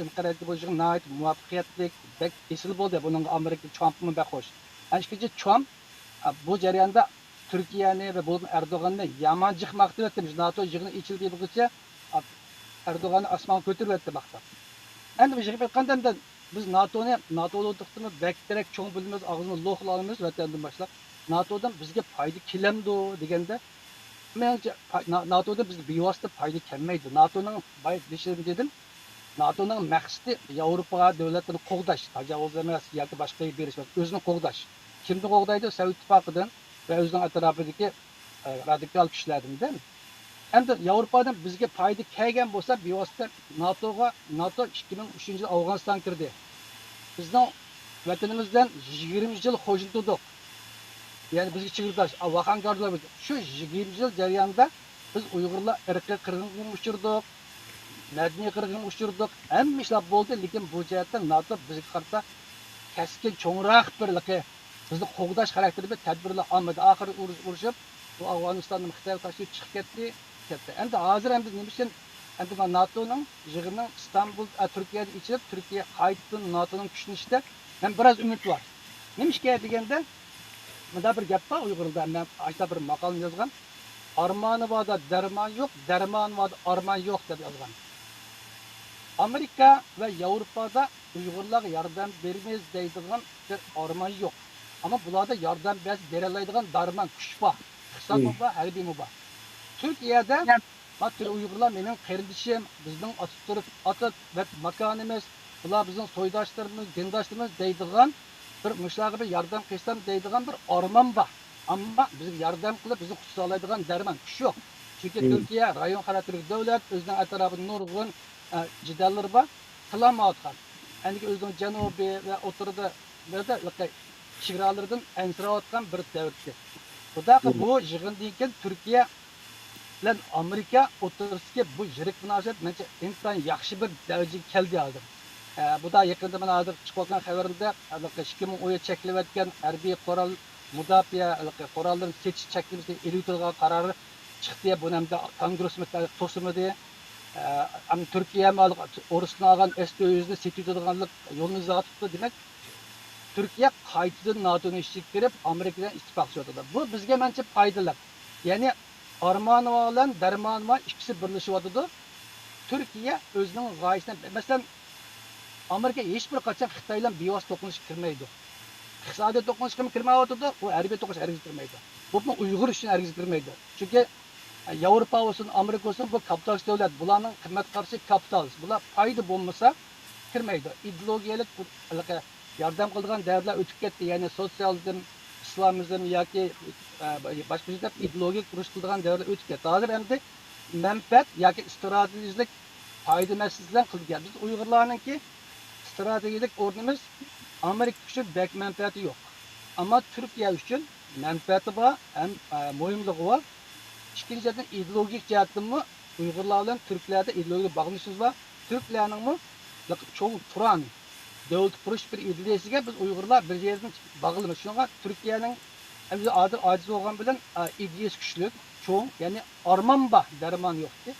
Ankara'daki bu yig'in nəhayət muvaffaqiyatli bek esil bo'ldi. Bunun Amerika Trump'ın bek hoş. Anşkici Trump bu jarayonda Turkiyani ve bu Erdoğan'ı yaman jıqmoqda etmiş. NATO yig'ini ochildi bo'lguncha Erdoğan'ı asman ko'tarib etdi maqtab. Endi bu yig'ib aytganda biz NATO'ni bektirek çoğun bilmez, ağzını lohlamamız vatandan başlap. NATO'dan bizge payda kilemdi degende menimce NATO'da bizge bevosita payda kelmaydi. NATO'nun bayit dedim. NATO'nun maqsadi Yevropa davlatlarini qo'g'dash, tajovuz emas yoki boshqaga berish emas, o'zini qo'g'dash. Kimni qo'g'daydi? Sovet ittifoqidan va o'zining atrofidagi radikal kuchlardan, değil mi? Endi Yevropadan bizga foyda kelgan bo'lsa, bevosita NATO 2003 yil Afg'oniston kirdi. Bizning vatanimizdan 20 yil xo'jin turdik. Ya'ni bizga chegirdosh, vahangarlar shu 20 yil jarayonida biz Uyg'urlar irqiy qirg'inga uchirdik. Madaniy qirg'inga uchirdik. Hamma ishlar bo'ldi, lekin bu jihatdan NATO bizga qarata keskin cho'ngroq birligi, bizni qo'g'dash xarakterida tadbirlar olmadi. Oxiri urushib, bu Afg'onistonni Xitoyga tashib chiqib ketdi. Endi hozir ham biz nima uchun endi NATO'ning yig'ini İstanbul, Turkiyada ichilib, Turkiya qaytadan NATO'ning kuchanishida men biroz umid bor. Nima ishga deganda, bunda bir gap bor Uyg'urlar, men ayta bir maqolni yozgan. Armoni borda darmon yo'q, darmon borda armon yo'q deb yozgan. Amerika ve Avrupa'da Uygurlarga yordam bermaymiz deydigan bir armon yo'q. Ama bularda yordam beroladigan darmon kuch bor. Iqtisod bor, harbiy bor. Türkiye'de hatta Uygurlar mening qarindishim, bizning atat ve makanimiz, bular bizning soydaşlarımız, dindaşlarımız deydigan bir müşag'ibi yordam qilsam deydigan bir armon bor. Ama bizga yordam qilib bizni qutqaradigan darmon kuch yo'q. Çünkü Türkiye rayon xarakterli davlat, o'zining atrofida nurg'un cidallar var, kılamayotgan. Yani özünün cenubi ve oturda nerede çigralardan ensirayotgan bir davrda. Bu da bu yig'indan Türkiye bilan Amerika o'rtasidagi bu yirik munosabat menimcha inson yaxshi bir darajaga keldi hozir. Bu da yaqinda mana hozir chiqayotgan xabarimda 2010 chekilayotgan harbiy qurol mudofaa qurollarini sechish cheklimizga elitgan qarori chiqdi. Bu hamda kongressimiz to'simidi. Türkiye orasını algan S-400'ü setiyotganlık yolunu uzatıptı demek. Türkiye qaytadan NATO'nun işçilik girip Amerika'dan ittifakçı oldu. Bu bizge bence faydalı. Yani armağanı olan dermanı var ikisi birleşip oldu. Türkiye özünün gayesine mesela Amerika hiçbir kaçak Xitay'la biyos dokunuş girmeydi. İqtisadi dokunuş girmeydi. Bu harbiy dokunuş girmeydi. Bu Uygur için girmeydi. Çünkü Avrupa olsun, Amerika olsun bu kapitalist devlet. Bunların kıymet karşı kapitalist. Bunlar fayda bulmasa kirmeydi. İdeolojik yardım kıldığın değerler ötüp gitti. Yani sosyalizm, İslamizm yoki başka bir ideolojik kuruş kıldığın değerler ötüp gitti. Hazır hem de menfaat yoki stratejik fayda meselesinden kıldık. Biz Uygurlarınki stratejik ordumuz Amerika için bek menfaati yok. Ama Türkiye için menfaati var, hem mühimliği var. İkinci zaten ideolojik cihattan mı Uygurlarla Türklerde ideolojik bağlanışımız var. Türklerin mi çoğu Turan devlet kuruş bir ideolojisiyle biz Uygurlar bir yerden bağlanmış. Şuna Türkiye'nin hem de aciz olan bilen ideolojik güçlük çoğu yani arman var, derman yoktu.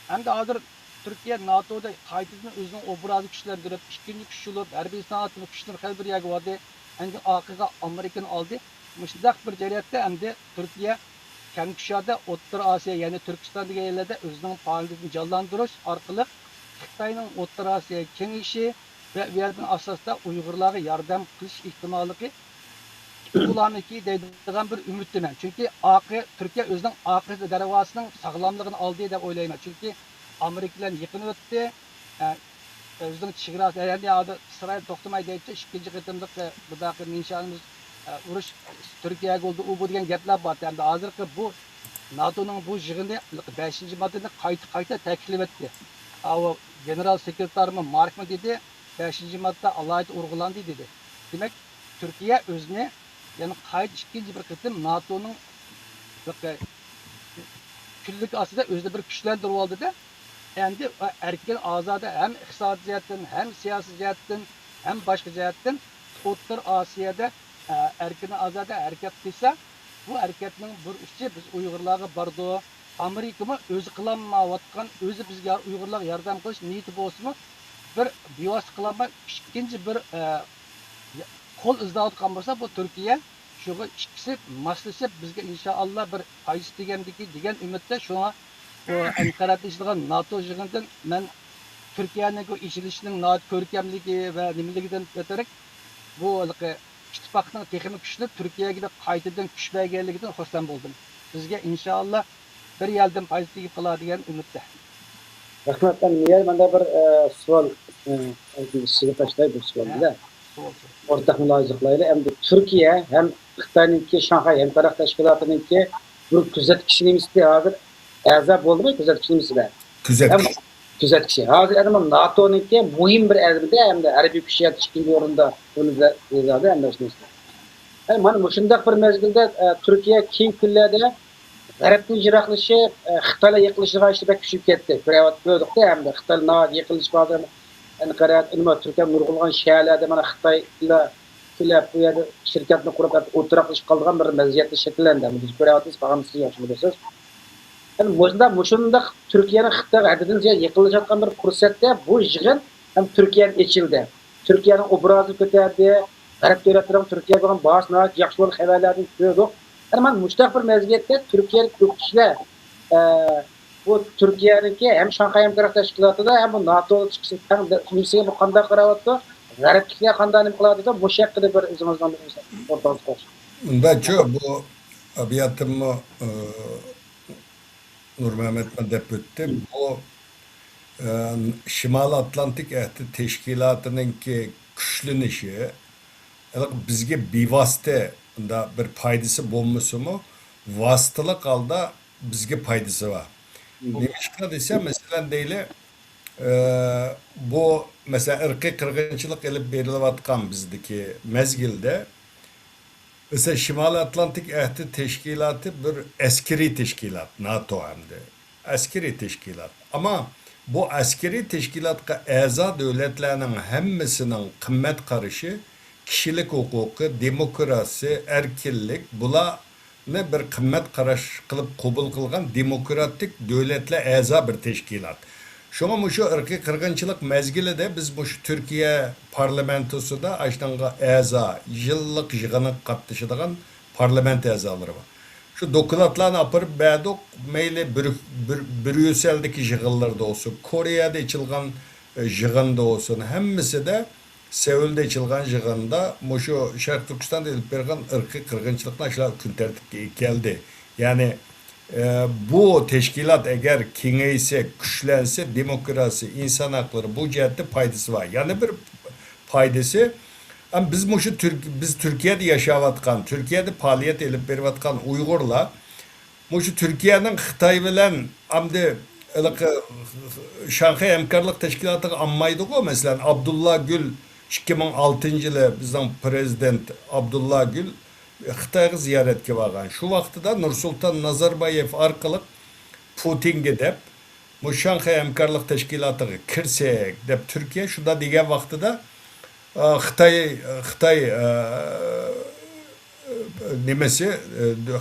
Hem de adır Türkiye NATO'da kayıtını özünün obrazı güçlendirip ikinci güçlülük, harbiy sanatını güçlendirip her bir yer vardı. Hem de akıga Amerika'nın aldı. Müştak bir ceriyatta hem de Türkiye kendi kuşada Orta Asya yani Türkistan gibi yerlerde özünün faaliyetini canlandırış arkalı Xitayning Orta Asya kengişi ve bir yerden asasda Uygurlara yardım kılış ihtimali bulanıki deydiğim bir ümitlimen. Çünkü Türkiye özünün akıbet dervasının sağlamlığını aldığı da oylayma. Çünkü Amerikalılar yakın öttü. Özünün çiğrası yani adı İsrail toktamay deyip ikinci kıtımlık bu dakika inşalımız uruş Türkiye'ye oldu bu degan gaplar var. Yani hazırki bu NATO'nun bu yig'ini 5. maddada qayta ta'kidlab etdi. O general sekreterimiz Mark mı dedi 5. madde alayda urg'ulandi dedi. Demek Türkiye özüne yani ikinci bir kıtım NATO'nun küllük aslında özde bir güçlendirip oldu da endi erkin azade hem iqtisadi jihatdan hem siyasi jihatdan hem başka jihatdan O'rta Asiyada erkin azade hareket qilsa bu hareketning bir uchi biz Uyg'urlarga bordi. Amerika mı o'zi qilolmayotgan o'zi bizga Uyg'urlarga yordam qilish niyati bo'lsa bir bevosita qilolmay ikkinchi bir qo'l izlayotgan bo'lsa bu Turkiya shuga ikkisi moslashib bizga inshaalloh bir foyda degan umidda shunga bu Anqarada ishlaydigan NATO yig'inidan men Türkiye'nin o işilişinin naat körkemligi ve nimeliginden öterek bu ittifakның texmi güçlü Türkiye'ye de qaytadan güç bergenliginden hoşlan buldum. Sizge inşallah bir yelden fayda tegip kalar degan umidda. Rahmat, menda bir savol sizga tashlaydi bu savolda. O'rtaq mulohazalarni hamda Turkiya ham Xitoyniki Shanxay hamkorlik tashkilotiniki bu kuzatkichi nemisda hozir a'zo bo'ldimi kuzatkichi nemisida? Kuzatkichi. Hozir adam NATO'niki muhim bir a'zoda hamda harbiy kuch yetishkinchi o'rinda o'rnida hamda shunisi. Mana shunday bir mezgilda Turkiya keyingi kunlarda G'arbning jiroqlashib, Xitoyga yiqilishiga ishtirok kuchayib ketdi. Ko'rdikda hamda Xitoyga yiqilish hozir qarayat nima Turkiya nurg'ulg'an shaharlarda mana Xitoylar kelib bu yerda shirkatni qurib o'tiraqlashib qolgan bir vaziyatni shakllandi. Biz ko'ryapmiz, bag'amsiz yaxshi bilasiz. Shunda Turkiyaning Xitoyga haddidan ziyod yiqilayotgan bir fursatda bu yig'in ham Turkiyaning ichildi. Turkiyaning obrazi ko'tardi. G'arb davlatlarining Turkiyaga bo'lgan bahsni yaxshi bo'lgan xabarlarni ko'rdik. Mana mushtaq bir mezgiyatda Turkiyalik ko'pchilar bu Turkiyaniki hem Shanxay hamkorlik tashkilotida hem bu NATO'ga chiqishi nimasiga bu qanday qarayapti? G'arbliklar qanday nima qiladi bu haqida bir o'zimizdan o'rtoqlik qilish. Undachi bu abiyatimni Nurmehmet'e dep o'tdi. Bu Şimal Atlantik Ahdi Teşkilatı'nınki güçlenishi bizga bevosita da bir foydasi bo'lmasa-mu, vositali holda bizga foydasi bor. Nima desa, masalan deyli, bu mesela irqiy qirg'inchilik ilib berilayotgan bizdeki mezgilde mesela Şimal Atlantik Ahdi Teşkilatı bir askeri teşkilat, NATO hamda askeri teşkilat. Ama bu askeri teşkilatga a'zo davlatlarning hammasining qimmat qarashi kişilik huquqi, demokrasi, erkinlik bularni bir qimmat qarash qilib qabul qilgan demokratik davlatlar a'zo bir teşkilat. Şuna şu irqiy qirg'inchilik mezgilida biz bu Türkiye parlamentosida aştanga a'zo yillik yig'ini qatnashadigan parlament a'zolari bor. Şu dokladlarni apırıp berdik, meyli Brüksel'deki yig'inlarda olsun, Kore'de içilgan yig'inda olsun, hemmisi de Seul'de içilgan yig'inda şu Şarkı Türkistan'da ilip bergan irqiy qirg'inchilikni aşağı kun tartibga keldi. Yani bu teşkilat eğer kengaysa, güçlense, demokrasi, insan hakları bu cihette faydası var. Yani bir faydası ama biz Türkiye'de yaşayatkan, Türkiye'de faaliyet edip beriyatkan Uygurlar, şu Türkiye'nin Xitoy bilan amdi Shanxay hamkorlik teşkilatıga anmaydı o mesela Abdullah Gül 2006 yılı bizden prezident Abdullah Gül Xitoyga ziyoratga borgan. Şu vaqtida Nursulton Nazarbayev orqali Putinga deb bu Shanxay hamkorlik teşkilatıga kirsak deb Türkiye shunda degan vaqtida Xitoy nimasi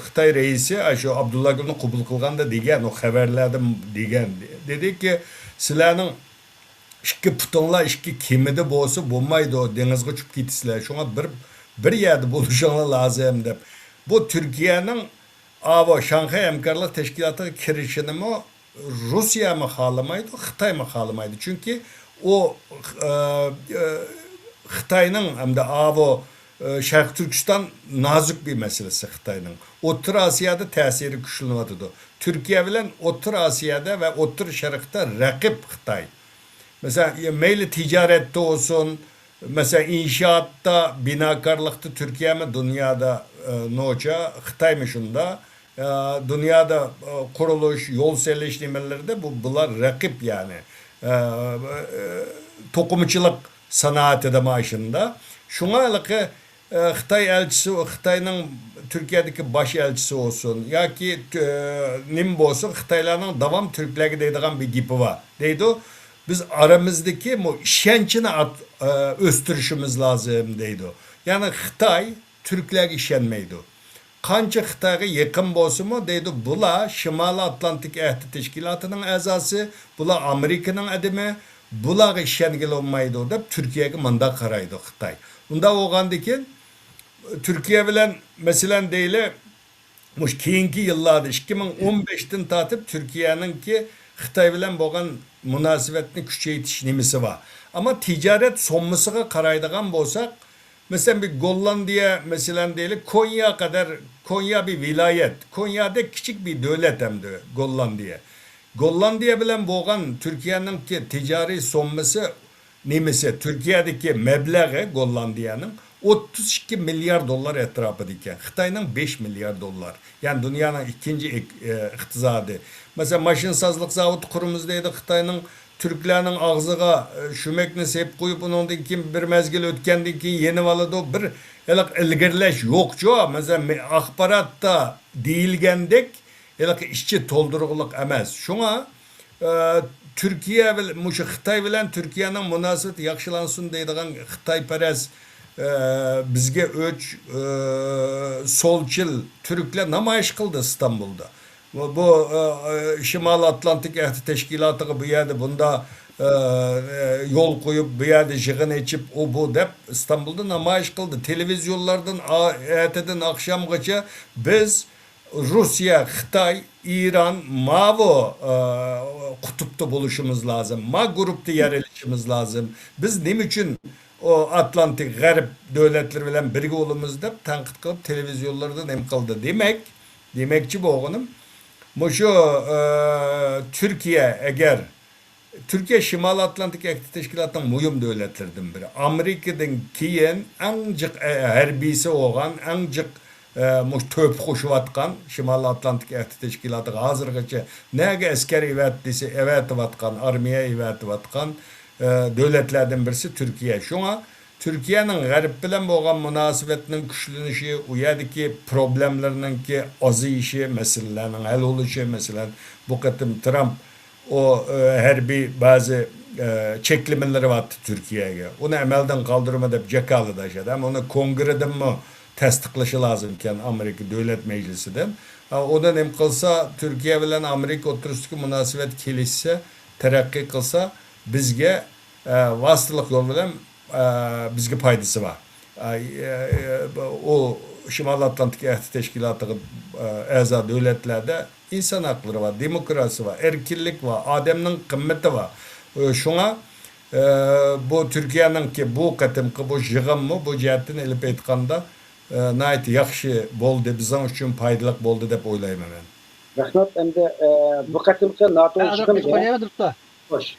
Xitoy reisi shu Abdullah Gülni qabul qilganda degan o xabarlarda degan dediki sizlarning ikki putinglar ikki kemida bo'lsa bo'lmaydi dengizga tushib ketisizlar. Shunga bir yerda bo'lishinglar lozim deb. Bu Türkiye'nin Shanxay hamkorlik teşkilatıga kirishini Rusya mı xalamaydi, Xitoy mı xalamaydi? Çünkü o Xitoyning hamda Şarkı Türkistan nazik bir meselesi Xitoyning. O'rta Osiyoda ta'siri kuchlanadi. Türkiye bilan O'rta Osiyoda ve O'rta Sharqda raqib Xitoy. Mesela meyli ticarette olsun, mesela inşaatta, binakarlıkta Türkiye mi dünyada noça, Xitoy mi şunda, dünyada kuruluş, yol selleştirmelerde bunlar rakip yani. Tokumçılık sanatı da maaşında. Şuna ki Xitoy elçisi, Xitoy'nın Türkiye'deki baş elçisi olsun, ya ki nim olsun, Xitoylarning davam Türklerge deydigan bir gipi var. Deydi o, biz aramızdaki bu işençini östürüşümüz lazım deydi. Yani Xitoy Türklerge işenmeydi. Qancha Xitoyga yaqin bo'lsa-mu deydi, bular Shimoliy Atlantik Ahdi Teşkilatı'nın a'zosi, bular Amerika'nın adimi, bularga ishongili olmaydi deb Türkiye'ga manda qaraydi Xitoy. Unda o'g'andikin Türkiye bilan masalan deyli keyingi yıllarda 2015'ten tatip Türkiye'ninki Xitoy bilan bo'lgan munosabatni kuchaytirish nimasi bor. Ammo tijorat sommasiga qaraydigan bo'lsak, mesela bir Gollandiya mesela deylik Konya kadar Konya bir vilayet. Konya'da küçük bir devlet hem de Gollandiya. Gollandiya bilan bo'lgan Türkiye'ninki ticari sommasi nemisi Türkiye'deki meblağı Gollandiyanın 32 milyar dolar etrafıda ekan. Xitoyning 5 milyar dolar. Yani dünyanın ikinci iqtisadi. Mesela maşinsazlık zavodi qurimiz deydi Xitoyning Türklerinin ağzıga şümekni sep koyup ondan keyin bir mezgil ötkendan keyin yenip aladı bir ilgirleş yokçu. Mesela akbaratta deyilgendek işçi tolduruluk emas. Şuna Türkiye muşu Xitoy bilan Türkiye'nin münasebeti yaxşılansın deydigan Xitoyparast bizge öç solçil Türkler namoyish qildi İstanbul'da. Bu Şimal Atlantik Ehdi Teşkilatı'nı bu yerde bunda yol koyup bu yerde jığın içip o bu dep İstanbul'da namoyish qildi. Televizyonlardan erteden akşamgacha biz Rusya, Xitoy, İran, Mavo kutupta buluşumuz lazım. Ma grupta yer alışımız lazım. Biz nima için o Atlantik Garip devletleri bilen birge olumuz dep tanqid qilib televizyonlardan em qildi. Demekçi boğunum. Şu Türkiye eğer Türkiye Şimal Atlantik Ehdi Teşkilatı'nın mühim devletlerden biri. Amerika'dan keyin ancak harbisi olan, ancak töp koşuvatkan Şimal Atlantik Ehdi Teşkilatı'na hazırgacha nege askeri evetvatkan, armiya evetvatkan devletlerden birisi Türkiye. Şuna Türkiye'nin garip bilen bo'lgan münasebetinin güçlənişi, o yerdeki problemlerinin ki azıyışı, meselelerinin hal oluşu, mesela bu katım Trump o harbi bazı çeklemeleri vardı Türkiye'ye. Onu emelden kaldırma deyip cekalı da yaşadı. Ama onu kongreden mi tasdiqlaşı lazımken Amerika Devlet Meclisi'den. Odan hem kılsa Türkiye bilen Amerika oturuştaki münasebet kelişse, terakki kılsa bizge vasıtılık yol bilen bizge paydası var. O Şimal Atlantik Ehdi Teşkilatı'nın a'zo devletlerde insan hakları var, demokrasi var, erkinlik var, adamның kımmeti var. Şuna bu Türkiye'nin ki bu katımkı bu jığın mı bu cihetten elip etkanda nayet yaxşı boldu, bizden için paydalık boldu dep oylayım ben. Rahmat, endi bu qatimki NATO yig'iniga xo'sh.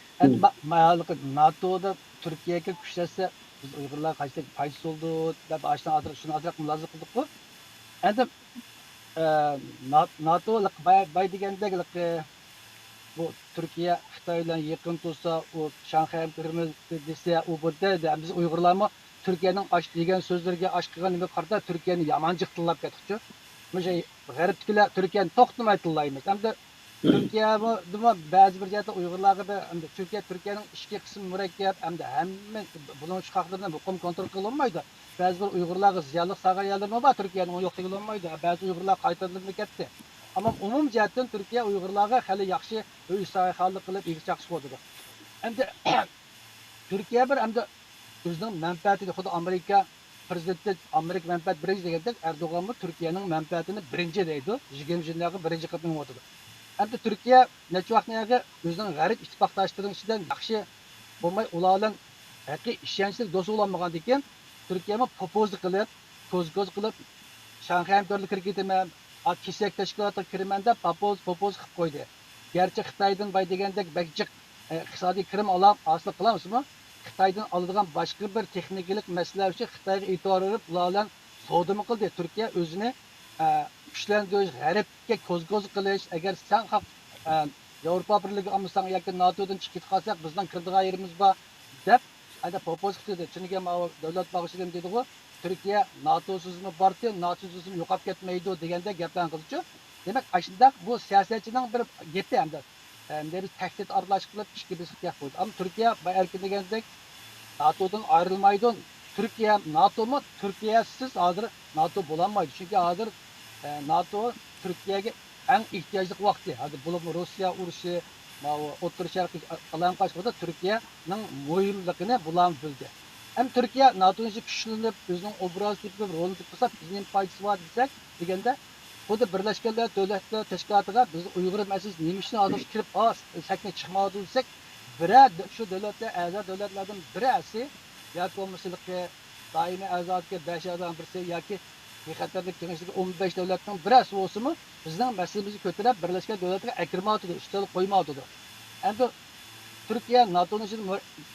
NATO'da Türkiye'ye güçlese biz Uygurlar kaçta faydası oldu, dep açtan azırak şunu azırak mülazım kıldık bu. Endi NATO bay degendek bu Türkiye Xitoy bilan yaqin tursa, o Shanxay kirimiz dese, o burada biz Uygurlar mı Türkiye'nin aç degan sözlerge aç qilgan nima qarta Türkiye'ni yamanjıq tillab ketibdi. Mıja g'aribtilar Türkiye'ni to'xtamay tillaymiz. Hamda Türkiye bu ba'zi bir yerda Uygurlarga da hamda Türkiye'nin ikki qismi murakkab hamda hamma bunun chiqaqlarini muqim kontrol qilinmaydi. Ba'zi bir Uygurlarga ziyonli saga yerlarmi bor Türkiye'nin yo'q deyilinmaydi. Ba'zi Uygurlar qaytarilib ketdi. Ama umum jihatdan Türkiye Uygurlarga hali yaxshi uy sahihanlik qilib egchaqchi bo'ldi. Hamda Türkiye bir hamda özünün menfaatini xuddi Amerika prezidenti Amerika menfaat birinci degandek Erdoğan mı Türkiye'nin menfaatini birinci deydi. 20 yıllığı birinci qatım oldu. Hem de Türkiye neçe vaqtnaga özünün garip ittifaqdaşlarının içinden yaxşı olmay ulardan haqiqiy ishonchli do'st bo'lmagan ekan Türkiye'me popozlik qilib, ko'z qilib Shanxay hamkorlik kirgitman, kesak tashkilotga kiraman deb popoz qilib qo'ydi. Gerçi Xitoydan bay degandek bakjiq iqtisodiy kirim asli qilamizmi? Xitoydan oladigan boshqa bir texnikalik masalalar uchun Xitoyga e'tibor berib, ulardan savdo qildi. Turkiya o'zini kuchlantirish, g'arbga ko'z qilish, agar sen Yevropa Birligi olmasang yoki NATOdan chiqib qolsak, bizning kirdigan yerimiz bor deb, ana propos qildi. Chunki davlat bag'ishligim dedi-ku, Turkiya NATO'sizmi bordi, NATO'sizmi yo'qolib ketmaydi deganda gaplarni qildi-ku. Demak, ashundaq bu siyosatchining bir gapi hamda biz tehdit aralaş qilib ishga bisqiyat qo'ydi. Ama Türkiye erkin degandek NATO'dan ayrılmaydı. Türkiye NATO mu? Türkiye'siz hazır NATO bulanmaydı. Çünkü hazır NATO Türkiye'ye en ihtiyaçlı vakti. Hadi bulunma Rusya uruşı, Orta Şarkı alan kaçmadı. Türkiye'nin mühimlikini bulan bildi. Hem Türkiye NATO'nun güçlənib, özünün obraz tipli rolunu tutsa bizning faydası var desek, degende Xuddi Birleşkenler Devletler Teşkilatı'na biz Uyghur meselesi neymişini hazır kirip sakne çıkmadı desek şu devletler, a'zo devletlerden birisi yoki bo'lmasa doimiy a'zolikka 5 a'zodan birisi yoki bexatarlik kengashiga 15 davlatning birasi bo'lsa-mu, bizning masalamizni ko'tarib Birlashgan Davlatlarga akirmaydi, ustal qo'ymaydi. Endi Turkiya NATO'ni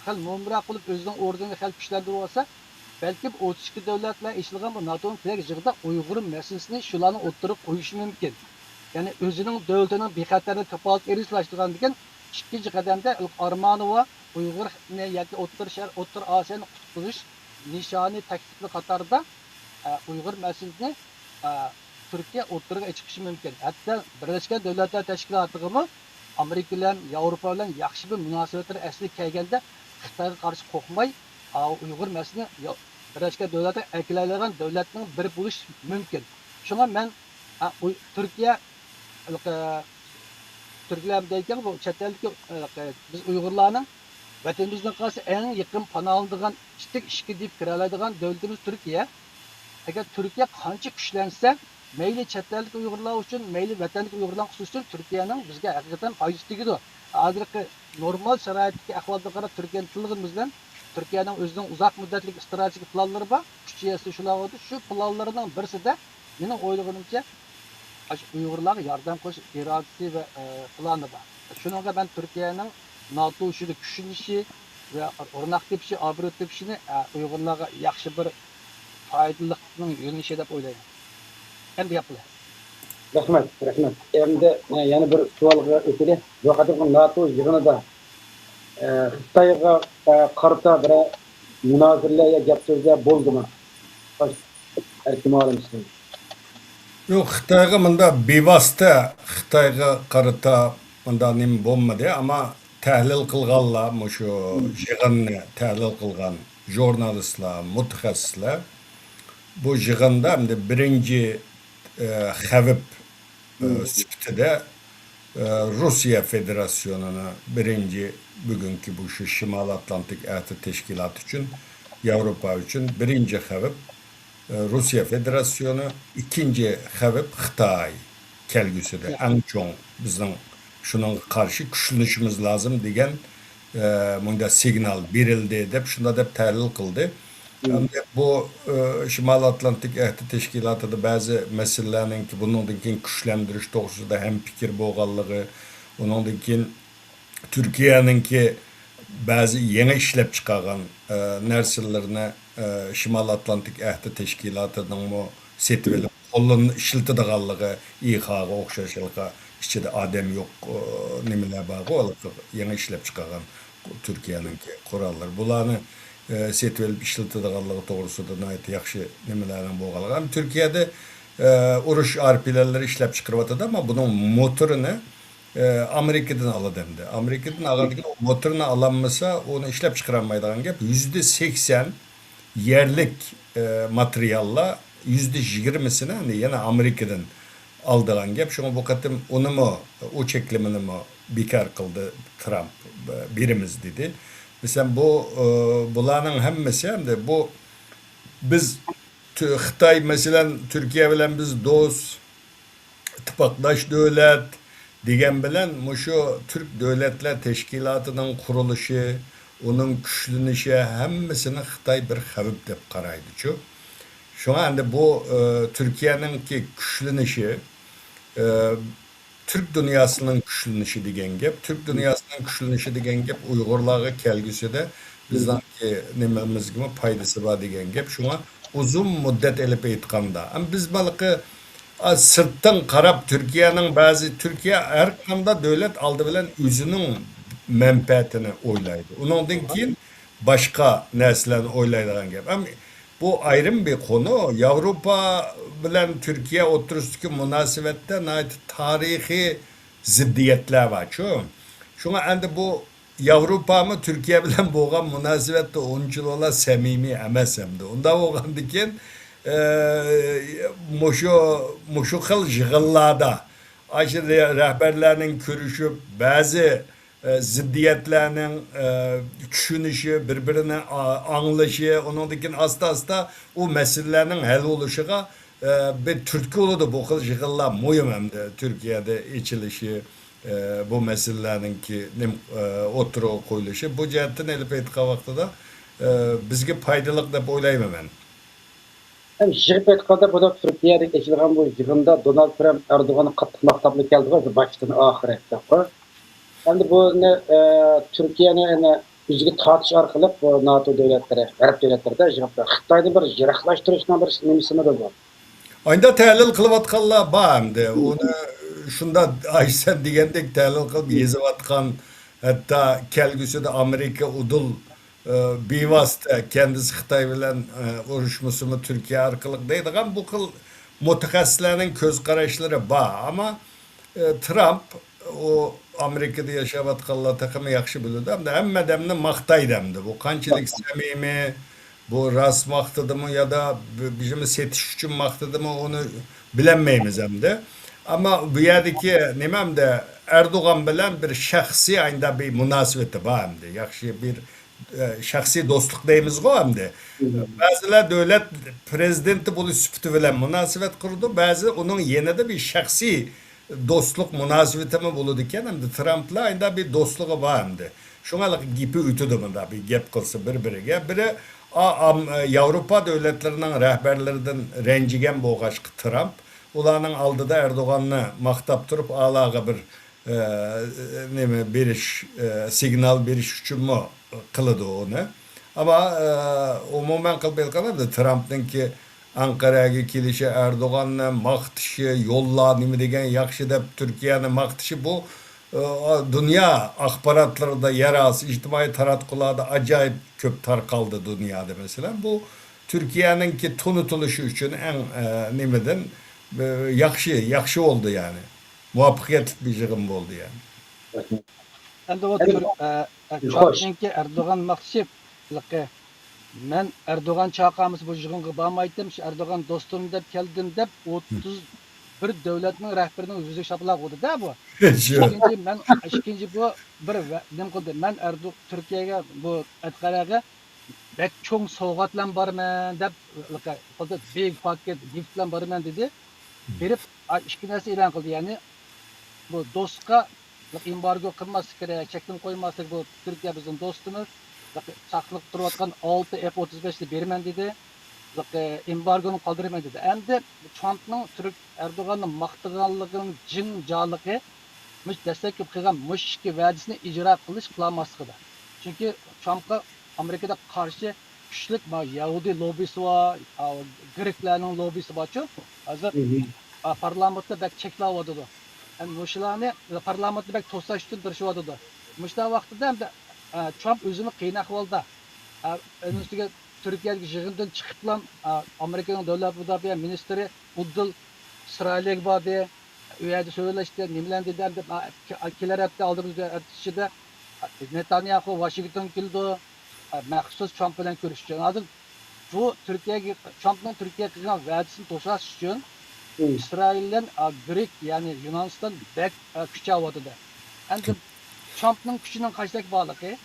xil mo'mra qilib o'zining o'rnini xil kuchlantirib olsa, balki 32 davlatlar ishilgan bu NATO'ning kerak yig'ida Uyg'ur masalasini shularni o'ttirib qo'yishi mumkin. Ya'ni o'zining davlatining bexatarlik kafolat erishtirgan degan ikkinchi qadamda armoni va Uyg'urni yoki O'rta Osiyoni qutqarish nishoni taklifli qatorida Uyg'ur masalasini Turkiya o'rtaga chiqishi mumkin. Hatto Birlashgan Davlatlar Tashkilotiga Amerika bilan, Yevropa bilan yaxshi bir munosabatlar asli kelganda Xitoyga qarshi qo'rqmay, Uyg'ur masalasini Birlashgan Davlatlar akilalagan davlatning biri bo'lish mumkin. Shunga men Turkiya Türklerden bu çetellik biz Uygurlarning vatanimizdan qarşı en yakın panohlanadigan ishki deb kiralaydigan davlatimiz Türkiye. Agar Türkiye qancha kuchlansa, mayli chetalik Uyg'urlar uchun, mayli vatanlik Uyg'urlar xususan Turkiyaning bizga haqiqatan foydasi tegadi. Hozirgi normal sharoitdagi ahvolga qarab Turkiyaning tilligimiz bilan Turkiyaning o'zining uzoq muddatli strategik planlari bor. Kuchiyasi shular bo'ldi. Shu planlarining birisida mening o'ylaganimcha Uyg'urlarga yordam qilish irodasi va plani bor. Shunga ben Turkiyaning NATO ishida kuchlanishi va o'rnaq tepishi, obro' tepishini Uyg'urlarga yaxshi bir foydalilikning yo'nalishi deb o'ylayman. Endi yapılar. Rahmat. Endi yana bir savolga o'taylik. Bu qadimgi NATO yig'inida Xitoyga qarata bir munozirlar gap so'zlar bo'ldimi? Ehtimol misli. Yo'q, Xitoyga bunda bevosita Xitoyga qarata bunda nim bo'lmadi, ammo tahlil qilganlar, shu yig'inni tahlil qilgan jurnalistlar, mutaxassislar bu yig'inda endi birinchi xavf sifatida Rossiya Federasyonini birinchi bugungi bu shu Shimoliy Atlantik ahdi tashkiloti uchun, Yevropa uchun birinchi xavf Rossiya Federasyonu, ikinci xavf Xitoy kelgusida eng cho'ng bizning shunga qarshi kuchlanishimiz lozim degan bunda signal berildi deb shunda deb tahlil qildi. Bu Shimoliy Atlantik ahdi tashkilotida ba'zi masalalarning bundan keyin kuchlantirish to'g'risida ham fikr bo'lganligi, undan keyin Turkiyaninki ba'zi yangi ishlab chiqargan narsalarni Shimoliy Atlantik ahdi tashkilotining setib olib qo'llanib ishlatadiganligi, IHA'ga o'xshashligiga ichida odam yo'q nimalar bor, yangi ishlab chiqargan Turkiyaninki qurollar. Bularni setib olib ishlatadiganligi to'g'risida yaxshi nimalarning bo'lganligi. Turkiyada urush arpilerleri ishlab chiqaryapti, ammo buning motorini Amerika'dan aladı hem de. Amerika'dan alırken o motorunu alanmasa onu işlep çıkaramaydıgan gap %80 yerlik materyalla %20'sini hani yine Amerika'dan aldığan gap. Şuna bu katım onu mu o çeklimini mi bekar kıldı Trump birimiz dedi. Mesela bu bulanın hemmesi hem de bu biz Xitay mesela Türkiye bilen biz dost ittifakdaş devlet degan bilan şu Türk Devletler Teşkilatı'nın kuruluşu, onun güçlenishi hammasini Xitoy bir xavf deb qaraydi. Şuna endi bu Türkiye'ninki güçlenishi Türk dünyasının güçlenishi degan gap. Türk dünyasının güçlenishi degan gap Uyg'urlarga kelgusida bizdanki nimamizga foydasi bor degan gap. Şuna uzun muddat elib aytganda. Biz balqi sırttan qarab Türkiye'nin Türkiye her kanda devlet aldı bilen özünün menfaatini oylaydı. Ondan keyin başka neslerini oylaydigan gap. Bu ayrım bir konu. Avrupa bilen Türkiye oturusundaki münasebette tarihi ziddiyetler var. Şuna endi bu Avrupa mı Türkiye bilen bo'lgan münasebette onçulola samimiy emas hamda. Unda bo'lgandan muşu xil yig'inlarda aşırı rehberlerinin görüşüp bazı ziddiyetlerinin düşünüşü, birbirini anlayışı, onundakin asta o meselelerin hal oluşuğa bir Türkiye oludu bu kıl yığınlar mühim hem de Türkiye'de içilişi bu meselelerin ki oturuğa koyuluşu bu cihetten elip etki vaxtıda bizge faydalık dep oylayman ben. Hem jigip etqanda bu da Türkiye'de geçilen bu yığında Donald Trump Erdoğan'ın qattiq maqtablı keldi var baştan ahire etdi. Hem de bu ne Türkiye'nin yüzüge tartış arkalı bu NATO devletleri, Arap devletleri de jigip Xitay'da bir jiraklaştırışına bir nimisini de var. Ayda təhlil qılıb atqanlar var hemde. Onu şunda Aysen degендek təhlil qılıb yezip atqan hatta kelgüsü de Amerika udul bivasıta kendisi Xitay bilen uruşmusumu Türkiye arkalık deydiğen bu kıl mutaxassislerin köz qarashları var ama Trump o Amerika'da yaşap atqanlar takımı yaxşı bilirdi hem de hemmedemni maqtaydı hem de bu qanchalik samimi bu rast maqtadı mı ya da bizim setiş için maqtadı mı onu bilemeyimiz hem de. Ama bu yerdeki nemem de Erdoğan bilen bir şahsi aynda bir münasebeti var hem de. Yaxşı bir şahsi dostluk deyimiz o hem de. Bazılar devlet prezidenti bunu süpütü bilen münasebet kurdu. Bazı onun yine de bir şahsi dostluk münasebeti mi buludu iken hem de Trump'la aynda bir dostluğu var hem de. Şunalık gibi ütüdü mü da bir gep kılsa birbirine. Biri Avrupa devletlerinin rehberlerinden rencigen boğaç Trump. Ulanın aldı da Erdoğan'ı maktap durup alağa bir biriş signal biriş için mi kılıdı onu. Ama umumen kılbelkalar da Trump'ın ki Ankara'ya kilişi Erdoğan'la maktışı yolla nimi degen yakşı da Türkiye'nin maktışı bu dünya akbaratları da yer alsı, içtimai taratkularda acayip köp tarkaldı dünyada mesela. Bu Türkiye'nin ki tunutuluşu için en nimeden yakşı oldu yani. Muvaffakiyetli bir yığın oldu yani. Endi o Hoş. Trump'ninki Erdoğan maqtışıp, men Erdoğan çaqamız bu yığınga barmaydım, Erdoğan dostum dep keldim dep 31 devletning rahbarining yüzü şaplaq oldu da bu. İkinci bu bir nim qildi. Men Türkiye'ye bu Anqaraga bek çoğun sovg'atlan barman deb qildi. Big paket gift bilan barman dedi. Berib ikki narsa e'lon qildi. Ya'ni bu dostqa embargo qilmaslik kerak, cheklab qo'ymaslik bu Türkiye bizning do'stimiz. Saqlab turayotgan 6 F-35'li berman dedi. Embargonu qoldirman dedi. Endi Trumpning Erdo'g'anning maqtaganligining jin joliqi mush dastlabki qilgan mushki va'dasini ijro qilish qilolmasligida. Chunki Trumpga Amerikada qarshi kuchli Yahudi lobbisi var, Greklarning lobbisi borchu. Hozir parlamentda bak cheklayotdi. Yani mushularni parlamentda bak to'sash uchun tirishyotdi. Mushta vaqtida ham Trump o'zini qiyin ahvolda. Üstüge Türkiye'deki yığından çıkıp lan Amerika'nın Devlet Müdafaa Ministeri Uddul İsrail'e vardı. Üyede söyleşti. Nimlen dedi. Kiler hep de aldığımız ertesi Netanyahu Washington kildi. Mahsus Trump ile görüşeceğim. Adı bu Trump'ın Türkiye'ye kılan vaadisini tosaş için İsrail'den Grek yani Yunanistan bek küçük avadı da. Yani Trump'ın küçüğünün kaçtaki bağlı ki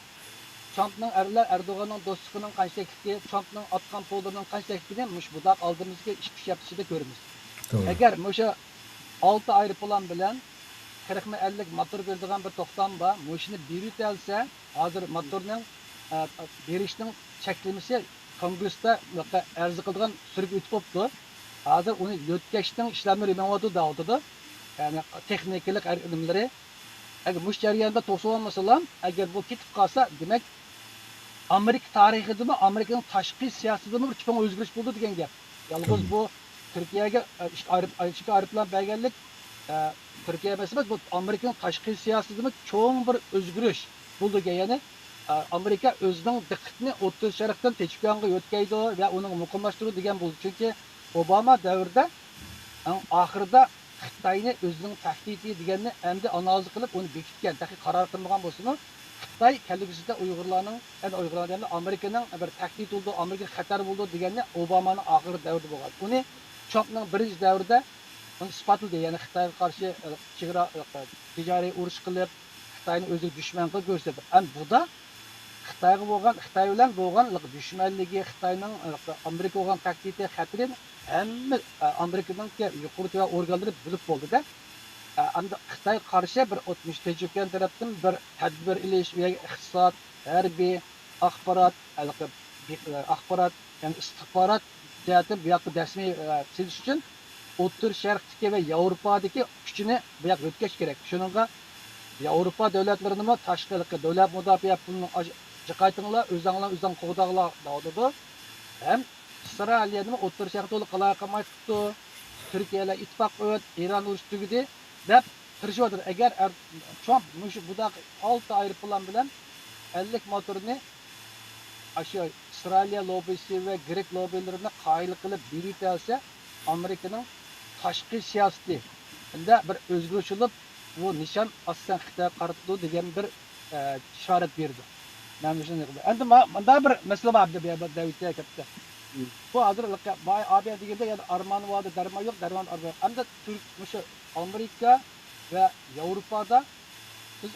Trump'ның Erdoğan'ın dostluğunun qanchalikligi, Trump'ның atқан pollarının qanchalikligi mush budaq oldimizga ish pishyaptishida ko'ramiz. Agar musha 6 aeroplan bilan 40 ming 50 motor beradigan bir to'xtam bor, mushini berib olsa, hozir motorning berishning cheklamasi Kongressda arz qilgan surib o'tib bo'libdi. Hozir uni yo'tkashning ishlamlari yomonyapti deyapti. Ya'ni texnikalik ilmlari agar mush jarayonda to'sib olmasalar, agar bu ketib qolsa, demak Amerika tarixida mı Amerika'nın tashqi siyosatida mı bir cho'ng o'zgarish bo'ldi degan gap. Yalnız bu Türkiye'ye ichki ayrıplan belgelik Türkiye mesela bu Amerika'nın tashqi siyosatida mı cho'ng bir o'zgarish bo'ldi degan. Yani Amerika o'zining diqqatini O'rta Sharqdan Tejikanga yo'tkaydi va uni muqimlashtirdi degan bo'ldi. Chunki Obama davrida oxirida Xitoyni o'zining tahdidi deganni endi analiz qilib uni bekitgan, taqiq qaror qilmagan bo'lsa Xitoy kelgusida Uyg'urlarning, yani Uyg'urlarning Amerikaning bir tahdid bo'ldi, Amerika xatar bo'ldi deganni Obamaning oxirgi davrida bo'lgan. Uni Trumpning birinchi davrida uni isbotladi, ya'ni Xitoyga qarshi chegara tijoriy urush qilib, Xitoyni o'zi dushman qilib ko'rsatdi. Endi bu da Xitoy bilan bo'lgan dushmanligi, Xitoyning Amerika bo'lgan tahdidi, xatari hamma Amerika'nın ki yuqori organları bilib bo'ldi da. Endi Xitoy qarshi bir 60 Tejikyan tarafdan bir tadbir ilish va iqtisod, harbiy, axborot, yani istihbarat jihati bu yoqqa rasmiy sizish uchun O'rta Sharqdagi va Yevropadagi kuchini bu yoqqa o'tkazish kerak. Shuningga Yevropa davlatlarini ham tashqi davlat mudofaa pulini jiqaytinglar, o'zinglar qo'g'dag'lar deydi. Hem İsrail'nin O'rta Sharqda to'liq aloqa qilmay tutdi. Turkiya bilan ittifoq o't, Eron urush tugidi deb tirishyotir. Agar Trump mushu budaq 6 aeroplan bilan 50 motorni aşu İsrail lobisi ve Grek lobilerini qayil qilib berib Amerika'nın tashqi siyosati unda bir o'zgarishilib bu nishon aslan Xitoy qaratdi degan bir ishorat berdi. Mana shunday qildi. Endi bunda bir masala bor deb Davidga aytdi. Bu hozir AB deganda yani armoni vardı, darmon yo'q, darmon armon. Endi Türk Amerika ve Avrupa'da biz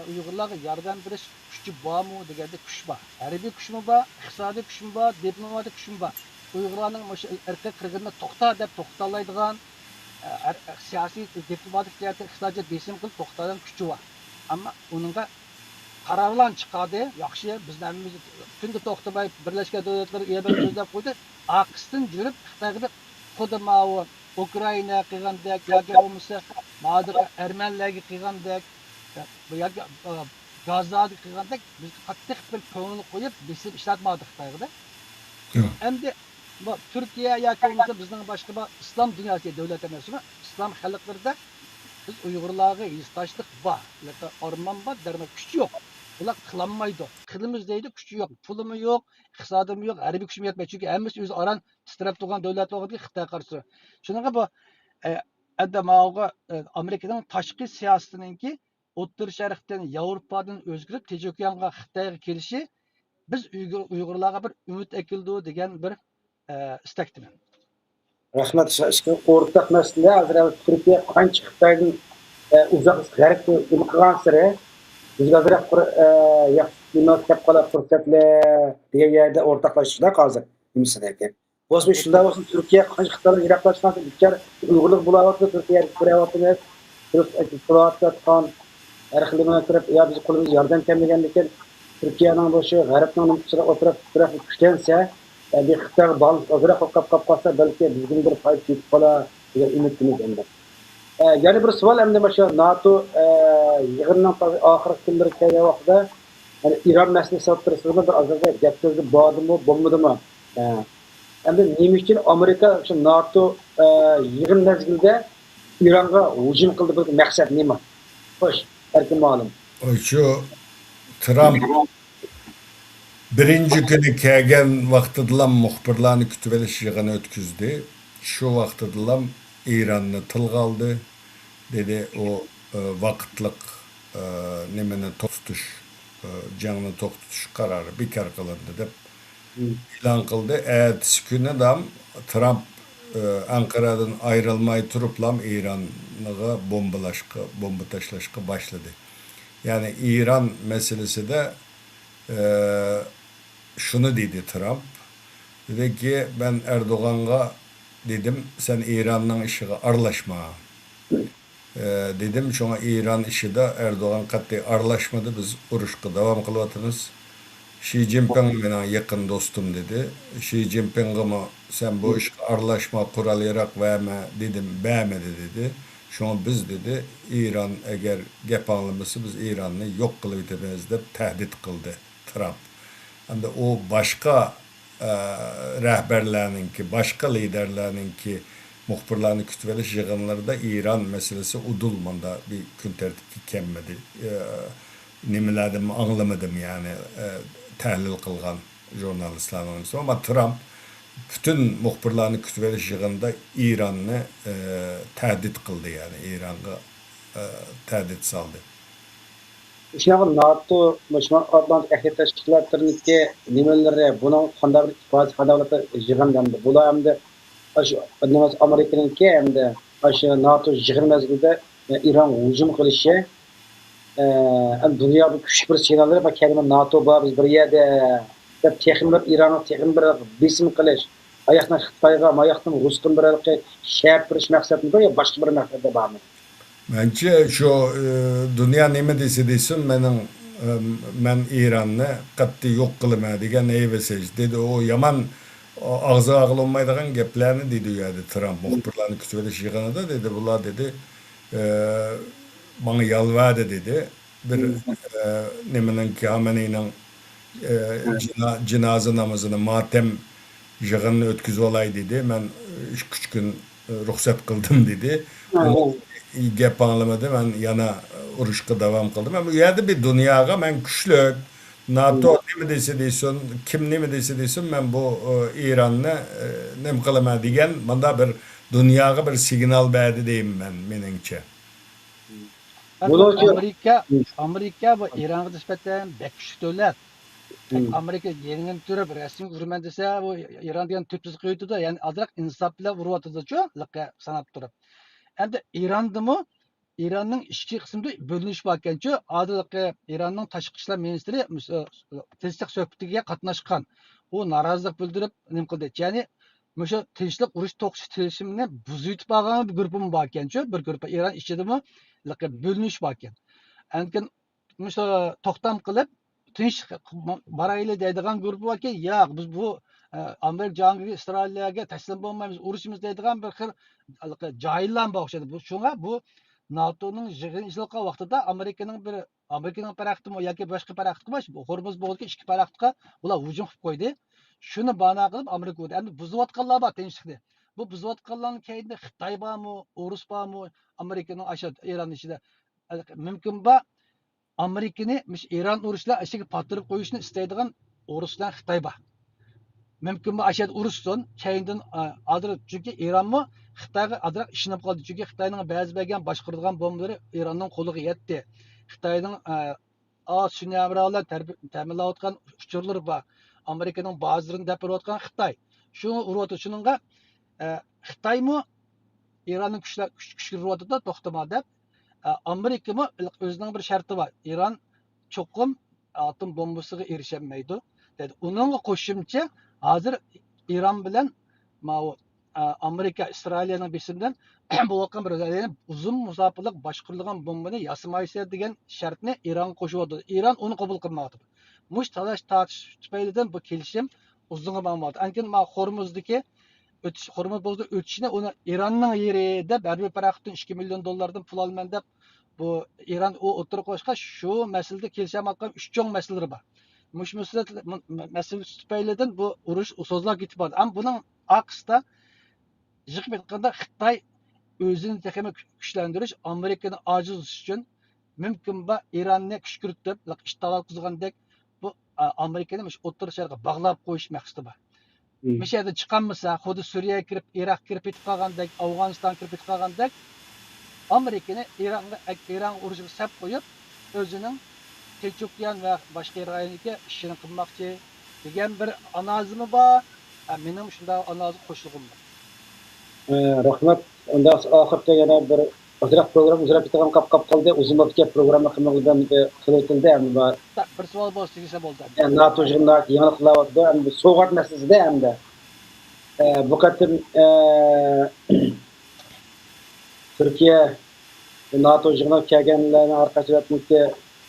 Uyg'urlarga yordam berish kuchi bormi deganda kuch bor. Harbiy kuchmi bor, iqtisodiy kuchmi bor, diplomatik kuchmi bor. Uyg'urlarning o'sha irqiy qirg'inni to'xta deb to'xtalaydigan siyosiy diplomatik jihatda iqtisodiy besim qilib to'xtatan kuchi bor. Ammo uningga qarorlar chiqadi. Yaxshi, bizlar tunda to'xtamay Birlashgan Davlatlar Uyushmasi so'zlab qo'ydi. Aqsdan yurib Xitoyga xuddi ma'u Ukraina qilgandek yoki bo'lmasa ma'dir Armanlarga qilgandek yoki Gazada qilgandek biz qattiq bir ko'ngil qo'yib besim ishlatmadik Xitoyga. Endi bu Türkiye yoki bo'lmasa bizning boshqa islom dunyosi davlat emasmi? İslam xalqlarida biz Uyg'urlarga yuztashlik bor. Lekin orman bor, darmon kuch yo'q. Ular qilolmaydi. Qilimiz deydi, kuchi yo'q, pulimi yo'q, iqtisodim yo'q, harbiy kuchim yetmaydi. Chunki hammasi o'zi aran titrab turgan davlatlarga Xitoy qarshi. Shuninga bu adamog'i Amerikaning tashqi siyosatininki O'rta Sharqdan, Yevropadan o'zgarib Tejikanga Xitoyga kelishi biz Uyg'urlarga bir umid ekildi degan bir istakdiman. Rahmat. O'rtaq masala hozir Turkiya qancha Xitoydan uzoq g'arbga qilgan sari bizga bir yaxshi munosabat qilib fursatlar degan yerda o'rtoqlashishlar hozir nimasi ekan. Bo'lsa shunday bo'lsin, Turkiya qancha Xitoydan yiroqlashgan bichar Uyg'urlar bo'layotdi, Turkiyaga kiryapti, Turkiyadan har xil munosabat yo biz qo'limiz yordam kelmagandan Türkiye'nin bu şu Garip'nin içine oturup güçlense, bir Xitoy bağlı olarak kapsa belki bizim bir fayda yetip kala diye ümitimiz ender. Yani bir sual hem de başka NATO yığının ahir günleri kelgan vaqtda yani İran meselesi satırısında bir azalga getirdi bağdı mı, bombadı mı? Hem de neymiş için Amerika şu NATO yığın mezgilde İran'a hücum kıldı bir maksat neymi? Hoş, erkin malum. Şu Trump birinci günü kelgan vaqtidalam muxbirlarni kutib olish yig'ini o'tkazdi. Shu vaqtidalam Ironni tilga oldi. Dedi o vaqtliq nimani to'xtatish, jangni to'xtatish qarori bekor qilindi deb e'lon qildi. Ertasi kuni ham Trump Anqaradan ayrılmay turiblam İran'a bomba tashlashga boshladi. Yani İran meselesi de şunu dedi Trump. Dedi ki ben Erdoğan'a dedim sen İran'ın işine arlaşma. Dedim çünkü İran işi de Erdoğan katli arlaşmadı. Biz uruşqa devam kılatınız. Xi Jinping benim yakın dostum dedi. Xi Jinping'e sen bu işe arlaşma kural yarak verme dedim. Vermedi dedi. Şu an biz dedi İran eğer gep anlaması biz İran'ı yok kılıp bitmez de tehdit kıldı Trump. Hem de o başka rehberlerinin ki başka liderlerinin ki muhbirlerini kütüveliş yığınlarda İran meselesi udulmanda bir gün tertipki kemmedi. Nimelerdim anlamadım yani tahlil kılgan jurnalistlerin ama Trump bütün muhbirlerini kütüveliş yığında İran'ı tehdit kıldı yani İran'a tehdit saldı. Şuna NATO, Müslüman Atlantik Ehli Teşkilatlarındaki nimeleri bunun qanday bir ifade qadavlata yig'indamdi. Bular hamda Amerika'nınki hamda NATO yig'in mezgilida İran hücum qilishi dunyo kuch bir signallar va kelma NATO bor biz bir yerda deb texnik İran'a texnik bir besim qilish ayaqdan Xitoyga, ayaqdan Rus'tan bir şart berish maqsadida ya boshqa bir maqsadda bormi? Bence şu dünya neme dese desin men İran'ı qattiq yo'q qilaman degan eybesiz dedi. O yaman ağzı ağılmaydigan gaplarni dedi u yerda Trump muxbirlarni kutib olish yig'inida dedi. Bular dedi bana yalvardı dedi. Bir nemenin Khamenei'nin cenaze namazını matem yig'inini o'tkazib olay dedi. Men 3 gün ruxsat qildim dedi. Gap anlamadı. Ben yana urushga davom qildim. Ama u yerda bir dunyoga men kuchli NATO nima desa desin, kim nima desa desin, men bu İran'ni nima qilaman degan bunda bir dunyoga bir signal berdi deyman men meningcha. Amerika bu İran'a nisbeten bek küçük devlet. Amerika yeniden türüp resmi hürmet dese bu İran diyen tüpsüz kıyıtı da yani azrak insaf bile vuruvatıdı çoğu lakka sanap durup. Hem de İran'da mı İran'ın işçi kısmında bölünüş varken çoğu adı İran'ın taşqi işler ministri tinchlik söhbetiga qatnaşkan. O narazılık bildirip nim kıldı. Yani Müşo tinchlik urush to'qish kelishimini buzib yutib olgan bir guruhim bor ekan-chu, bir guruh İran ichidami bölünüş bor ekan. Lekin Müşo to'xtam qilib tinch borayli deydigan guruh bor ekan, yo'q biz bu Amerika jangiga İsrailga taslim bo'lmaymiz, urushimiz deydigan bir xil jahillar bor o'xshaydi. Bu shunga bu NATO'nun yig'inchilik vaqtida Amerikaning paraxtimi yoki boshqa paraxtimi bu Hormuz bo'g'izga ikki paraxtga ular hujum qilib qo'ydi. Shuni bana qilib Amerika o'tdi. Endi buzayotganlar bor tinchlikni. Bu buzayotganlarning keyinda Xitoy bormi, Rus bormi, Amerikaning aşağı İran ichida mumkin bor Amerikani İran urushlar ishiga patirib qo'yishni istaydigan Ruslar Xitoy bor. Mumkin bor aşağı urushsin, keyindan adir chunki İranmi Xitoyga adroq ishinib qoldi. Chunki Xitoyning ba'zi bergan boshqaradigan bombalari İranning qo'liga yetdi. Xitoyning Şunyabralar ta'minlayotgan uchurlari bor. Amerika'nın bazılarını deprotkan Xitoy. Şunu urvatı şununla Xitoy mı İran'ın güçlü urvatı da toxtama deb Amerika mı özünün bir şartı var. İran çokum atom bombasıga erişemeydi. Dedi. Onunla qo'shimcha hazır İran bilen Amerika İsrail'nin besimden bu vakın bir yani uzun musafirlik başkırılgan bombani yasamaysa degan şartni İran qo'shib İran onu qabul qilmadi. Muş talaş tartışmalardan bu kelişim uzun bo'lmadi. Ankin Hormuz'daki Hormuz bo'g'izida o'tishini onu İran'ның yerida bir paraxtdan 2 milyon dollardan pul olman deb bu İran o o'tirib qo'yishga shu masalada kelishayotgan 3 cho'ng masalalar bor. Mush masala tufaylidan bu urush so'zlab ketib bordi. Am buning aqsda yiqib aytganda Xitoy o'zini texnik kuchlantirish Amerikani ojiz uchun mumkin va İranni kuchkiritib ishtalal qilgandek bu Amerikani o'rta sharqqa bog'lab qo'yish maqsadi bor. Mishada chiqamasa, xuddi Suriyaga kirib, Iroq kirib ketib qolgandek, Afg'oniston kirib ketib qolgandek, Amerikani İran urushiga sap qo'yib, o'zining Tinchlikyan va boshqa rayonga ishini qilmoqchi degan bir analizmi bor. Mening shunday analiz qo'shilg'im bor. Rahmat. Unda oxirda yana bir ozroq program ijro etgan qap qoldi. Uzun vaqtga programma qilmagan qilintildi hamda bir savol bo'lsa desa bo'ldi. NATO yig'inida yangiliklar bor. Endi so'g'at masalasida hamda bu qatim Turkiya NATO yig'iniga kelganlarni orqasiga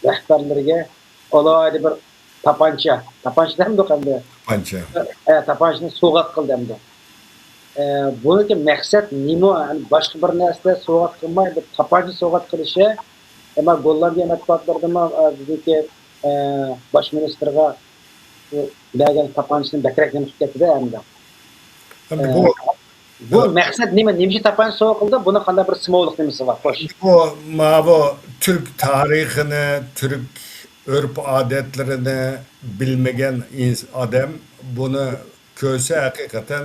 rahbarlariga alohida bir tapanchadan qildi. Tapanchani so'g'at qildi hamda. Buniki maqsad nima? Boshqa bir narsa so'g'at qilmay, bir tapancha so'g'at qilishi. Ama Gollandiya matbuotlarida bizdeki bosh ministerga bergan tapanchani bakrak yanib ketdi hamda. Bu maqsad nima? Nima tapancha so'g'at qildi? Buni qanday bir simvolik nimasi bor? Xo'sh. Bu Türk tarixini, Türk örf adetlerini bilmegen adam bunu köse hakikaten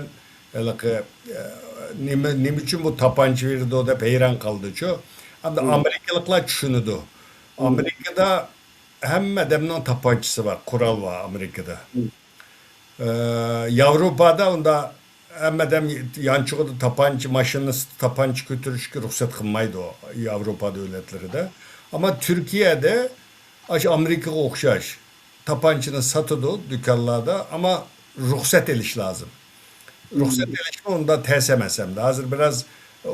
nima uchun bu tapancha verdi deb hayron qoldi chu. Hamda Amerikaliklar tushunadi. Amerikada hamma odamning tapanchasi bor, qurol bor Amerikada. Yevropada unda hamma odam yanchig'ida tapancha, mashinasi tapancha ko'tarishga ruxsat qilmaydi o Yevropa davlatlarida. Ama Türkiye'de Amerika'ga o'xshash tapanchani sotadi do'konlarda ama ruxsat elish lazım. ruhsat elişme onda tesemesem de. Hazır biraz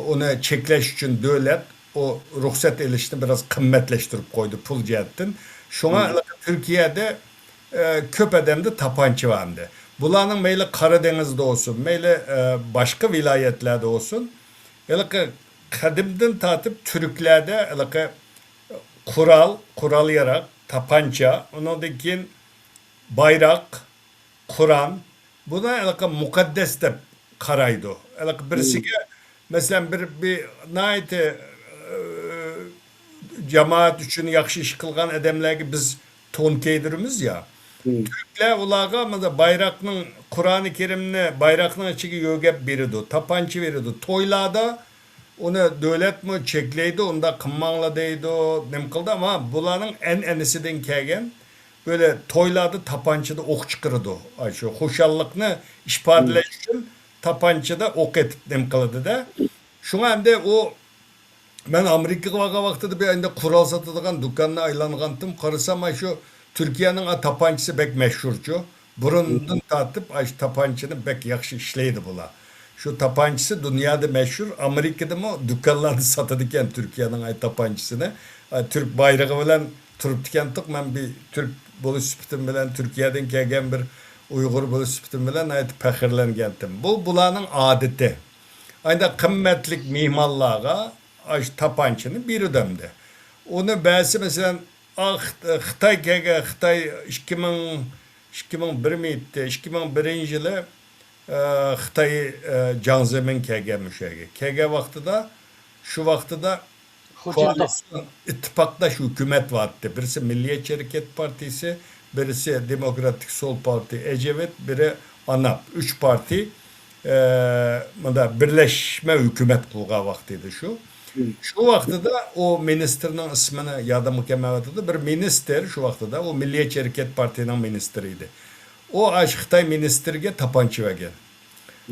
onu çekleş için devlet o ruhsat elişini biraz kımmetleştirip koydu pul cihetten. Şuna Türkiye'de köp adamda tapançı vardı. Bulanın meyle Karadeniz'de olsun, meyle başka vilayetlerde olsun. Yani kadimden tatıp Türklerde yani kural yarak, tapança, onundakin bayrak, Kur'an, buna yani mukaddes de karaydı. Yani birisi mesela bir nayte cemaat için yakşı iş kılgan adamlarga biz ton keydirimiz ya. Türkler ulağa ama da bayrakның Kur'an-ı Kerim'ni bayrakның içine yögep biridu. Tapançı veridu. Toylarda onu devlet mi çekleydi, onda kımmanla deydi, nem kıldı ama bulanın en enisinden kelgen böyle toylarda tapançıda ok çıkırdı. Ay şu hoşallıkını işpadeleş için tapançıda ok etip nem kıldı da. Şuna hem de o ben Amerika'ya vaxtıda bir ayında kural satılgan dükkanına aylanğantım. Karısam ay şu Türkiye'nin a tapançısı bek meşhurcu. Burundan tatıp ay tapançını bek yakşı işleydi bula. Şu tapançısı dünyada meşhur. Amerika'da mı dükkanlarda satıdiken Türkiye'nin ay tapançısını. Ay, Türk bayrağı bilen turup dikentik. Ben bir Türk bolu süpütüm bilen Türkiye'den kelgen bir Uygur bolu süpütüm bilen ay pekirlengendim. Bu bulanın adeti. Aynı kımmetlik mimarlığa aş tapançının bir ödemdi. Onu belki mesela Xitay kege Xitay 2001 miydi? 2001 yılı Xitay canzemin kege müşegi. Kege vaxtıda şu vaxtıda Hoşçakalın. koalisyon ittifaktaş hükümet vardı. Birisi Milliyetçi Hareket Partisi, birisi Demokratik Sol Parti, Ecevit, biri ANAP. Üç parti birleşme hükümet kurga vaxtıydı şu. Şu vaxtıda o ministerinin ismini yadımı kemavatıdı. Bir minister şu vaxtıda o Milliyetçi Hareket Parti'nin ministeriydi. O Xitay ministerge tapançı vege.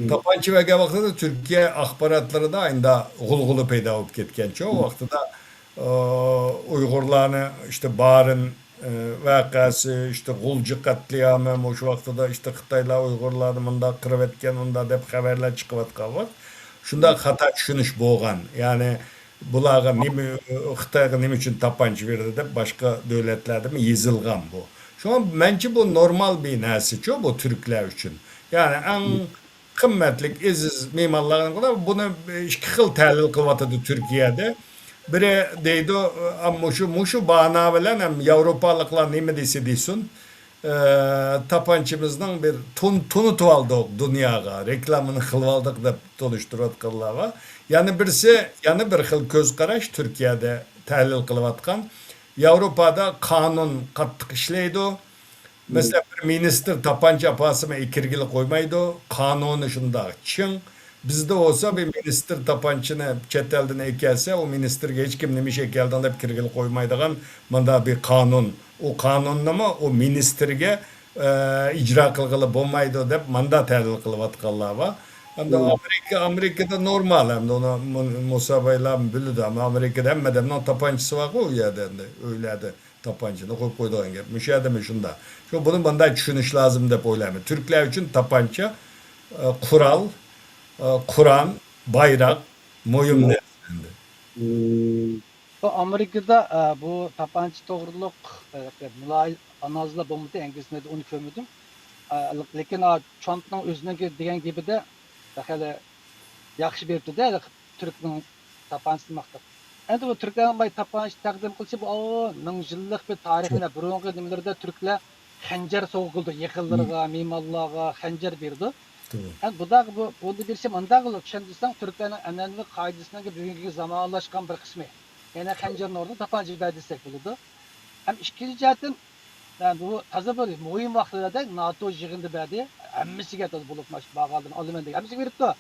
Tapançı vege vaxtıda Türkiye akbaratları da aynı gulgulu peyda olup ketken. O vaxtıda Uygurlarını işte Barın vakası işte Gulcu katliamı şu vaxtıda işte Xitaylar Uygurlarını mında kırıp etken onda dep haberler çıkıp atkan. Şunda hata düşünüş boğan. Yani bulağa Xitayga nima için tapanç verdi de başka devletlerde mi yezilgan bu. Şu an bence bu normal bir narsa bu Türkler için. Yani en kıymetlik iziz mimarların kadar bunu iki xil tahlil kılvatıdı Türkiye'de. Biri deydi ama şu bana bilen hem Avrupalıklar nima dese desin tapançımızdan bir tunut aldık dünyaya reklamını kılvaldık da doluşturutkanlar var. Yani birisi yani bir xil göz karaş Türkiye'de tahlil kılvatkan. Avrupa'da kanun kattık işleydi. Mesela bir minister tapanca apasıma ikirgili koymaydı. Kanunu şunda çın. Bizde olsa bir minister tapançını chet elden ekelse o ministerge hiç kim demiş ekelden de kirgili koymaydıgan manda bir kanun. O kanunla mı o ministerge icra kılgılı bulmaydı dep manda tahlil kılıvatkallar var. Hem de Amerika'da normal hem de ona musabayla bildi ama Amerika'da emmeden tapançısı var o yerden de öyle de tapancını koyup koyduğun gibi. Müşahede mi şunda. Şu bunun bunda düşünüş lazım dep oylama. Türkler için tapança, kural, Kur'an, bayrak, moyum derslerde. Bu Amerika'da bu tapançı doğruluk mülayim anazla bombayı engisinde de onu kömürdüm. Lekin çoğunluğun özüne degan gibi de hele yaxşı berdi de Türk'ün tapançısı maqtab. Endi bu Türklerin bay tapanç taqdim qilsa bu ming yillik bir tarixine burungi nimalarda Türkler xanjar soğuldu, yıkıllarga, mimallarga xanjar berdi. Yani bu da bu da bir şey mandağlı düşündüysen Türklerin anneannevi kaidesinden bugünkü zamanlaşkan bir kısmı. Yani xanjarın orada tapanca berdisek bulundu. Hem ikinci cihetten yani bu taze böyle muhim vaxtlarda NATO yığındı berdi. Hemmisiga taze bulup maş bağaldın alımende. Hemmisi verip de.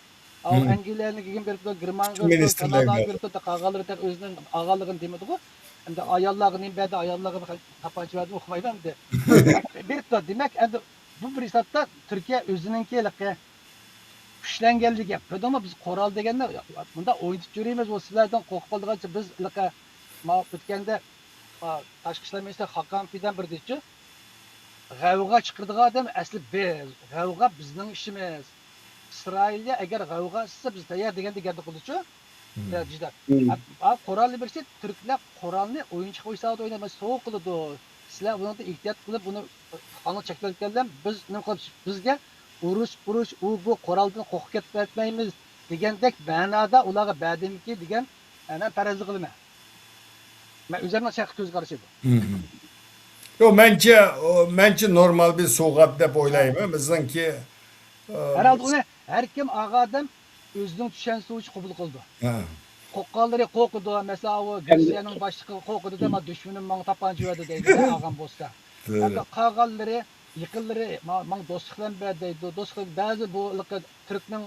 Ama Engilerini giyim verip de Gırman verip de Kanada verip de kağaları tek özünün ağalığını demedi bu. Hem de ayallağının berdi ayallağını tapanca verdi okumayı hem de. Verip de demek bu fırsatta Türkiye özününkiyle güçlengeldik yapıyordu ama biz koral degende bunda oyuncu göreyimiz o sizlerden korkup kaldıkça biz ilaka mağlubitkende Taşkı İşler Ministeri Hakan Fidan bir deyişçi gavga çıkırdığı adam asli biz. Gavga bizning işimiz. İsrail'de eğer kavga etse biz tayar degende geldi kılıçı. Cidden. Kurallı birisi Türkler Kur'an'ı oyuncak oysa da oynamaz soğuk kılıdı. Sizler buna da ihtiyat kılıp bunu kanal çeklerken biz ne kadar bizge uruş bu Kural'dan kokuk etmeyimiz degendek manada ularga bademki degen ana parazlı kılma. Ben üzerine şey göz karışıydı. Yo, mence normal bir soğuk dep oylayım. Bizdenki Herhalde onu her kim ağadan özünün düşen suçu kabul kıldı. Kokkalları kokudu mesela o Gürcistan'ın başlığı kokudu ama düşmanın bana tapanca verdi deydi ağam bosta. Kagalları yıkılları man dostluklan berdeydi. Dostluk bazı bu Türk'ün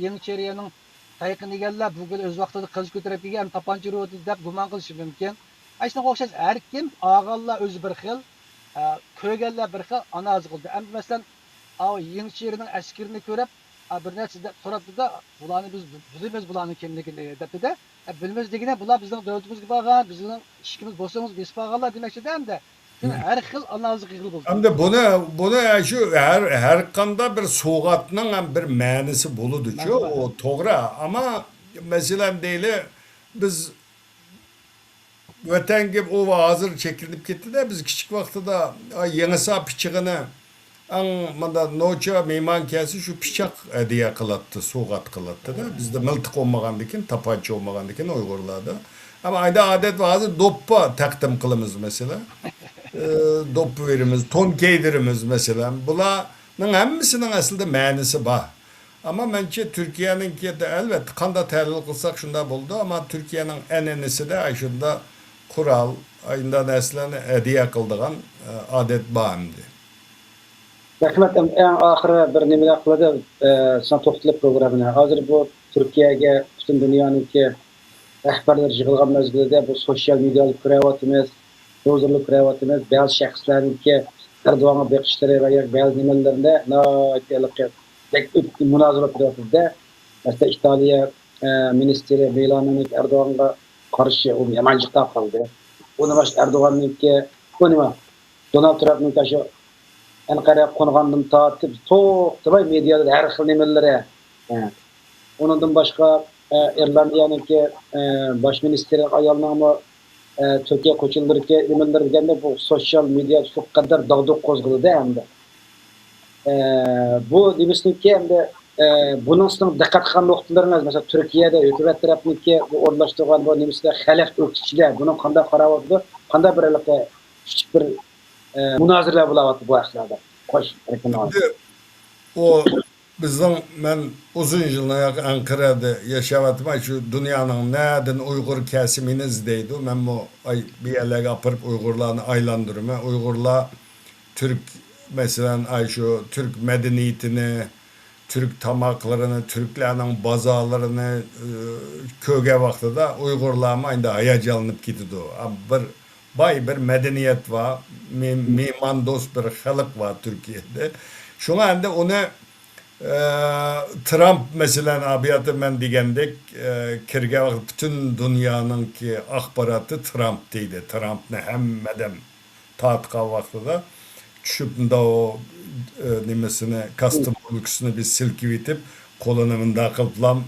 yeni çeriyenin tayıkını geldiler bugün öz vaxtında kılıç götürüp gelip tapanca verdi deyip guman kılışı mümkün. Aslında okşaz her kim ağalla öz bir xil kögeller bir xil ana azı kıldı. Ama mesela yeni çeriyenin askerini görüp bir neçe soradı da bulanı biz bilmez bulanın kimliğini dedi de bilmez degine bular bizim dövdüğümüz gibi ağa bizim işimiz bosumuz biz bağlar demek şeyden de her xil analizı qıyıl buldu. Hem de bunu ya şu her kanda bir soğatının hem bir manisi buludu ki o doğru ama mesela değil biz vatan gibi o hazır çekilip gitti de biz küçük vakti da yenisa piçiğini manda noça meyman kesi şu piçak hediye kılattı, soğat kılattı da bizde miltik olmagandikin, tapanca olmagandikin Uygurlarda. Ama ayda adet bazı doppa takdim kılımız mesela. Dop verimiz, ton keydirimiz mesela. Bunların hemmisinin aslında manisi var. Ama bence Türkiye'nin ki de elbette kanda terlil kılsak şunda buldu ama Türkiye'nin en enisi de şunda kural, ayında neslen hediye kıldığın adet bağımdı. Rahmet en ahire bir nimeler kıldı sana toxtulub programına. Hazır bu Türkiye'ye bütün dünyanın ki rehberler yığılgan mezgilde bu sosyal medyalık kreavatımız, huzurlu kreavatımız, bazı şahısların ki Erdoğan'a bakışları ve bazı nimelerinde pek münazara kreavatımızda mesela İtalya Ministeri Mevlana'nın Erdoğan'a karşı o yamancıkta kaldı. Onu baş Erdoğan'ın ki Donald Trump'ın taşı Ankara'ya konğandım taatip to'xtabay medyada her xil nimelere. Onundan başka İrlandiya'nınki baş ministeri ayalnama Türkiye koçulurken nimeler degende bu sosyal medya çok kadar dağdık kozgulu da hem de. Bu demiştik hem de bunun üstüne dikkat kılan noktalarımız mesela Türkiye'de hükümet tarafındaki bu orlaştırılan bu demişler halef ölçüçüler bunun kanda karavatı kanda bir küçük bir münazirler bulavatı bu aslada. O bizden ben uzun yıllar Ankara'da yaşavatım. Şu dünyanın nereden Uygur kesimini izleydi. Ben bu bir yerlere apırıp Uygurlarını aylandırma. Uygurlar Türk mesela şu Türk medeniyetini, Türk tamaklarını, Türklerin bazalarını köge vakti da Uygurlarıma aynı hayacanlanıp gidiyordu. Bir medeniyet var, meyman dost bir halk var Türkiye'de. Şu anda onu Trump mesela abiyatı ben digendek kirge vakti bütün dünyanın ki akbaratı Trump deydi. Trump ne hemmeden taatqa vakti da düşüp da o nimesini kastım ülküsünü bir silkivitip kolonumunda kılplam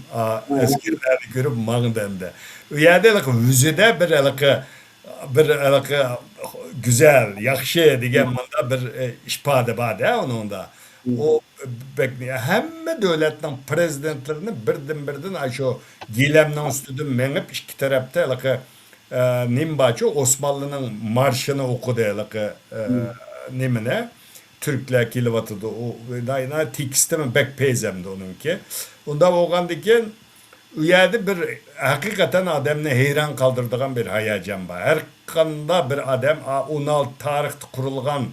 eskerleri görüp mağdende. Üyede vüzüde bir güzel, yaxşı degen manda bir işpade bade onun da. O bekliyor. Hem devletin prezidentlerini birden aşo gilemden üstüdün menip iki tarafta nimbaçı Osmanlı'nın marşını okudu nimine. Türkler kilovatıdı. O da tikisteme bek peyzemdi onunki. Onda oğan diken üyede bir hakikaten adamını heyran kaldırdığın bir hayacan var. Her kanda bir adam 16 tarihte kurulgan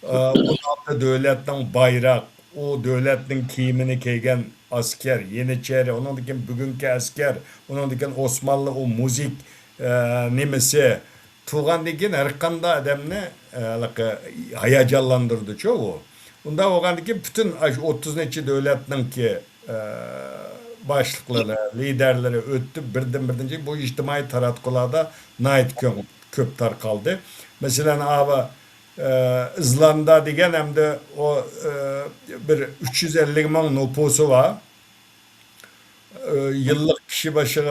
16 devletin bayrak, o devletin kiyimini giygen asker, Yeniçeri, onun diken bugünkü asker, onun diken Osmanlı o müzik nimesi tuğan diken her kanda adamını hayacanlandırdı çoğu. Onda oğan diken bütün 30 neçe devletin ki başlıkları, liderleri öttü birden bu içtimai taratkularda nait köptar kaldı. Mesela abi İzlanda degen hem de o bir 350 ming nüfusu var. Yıllık kişi başı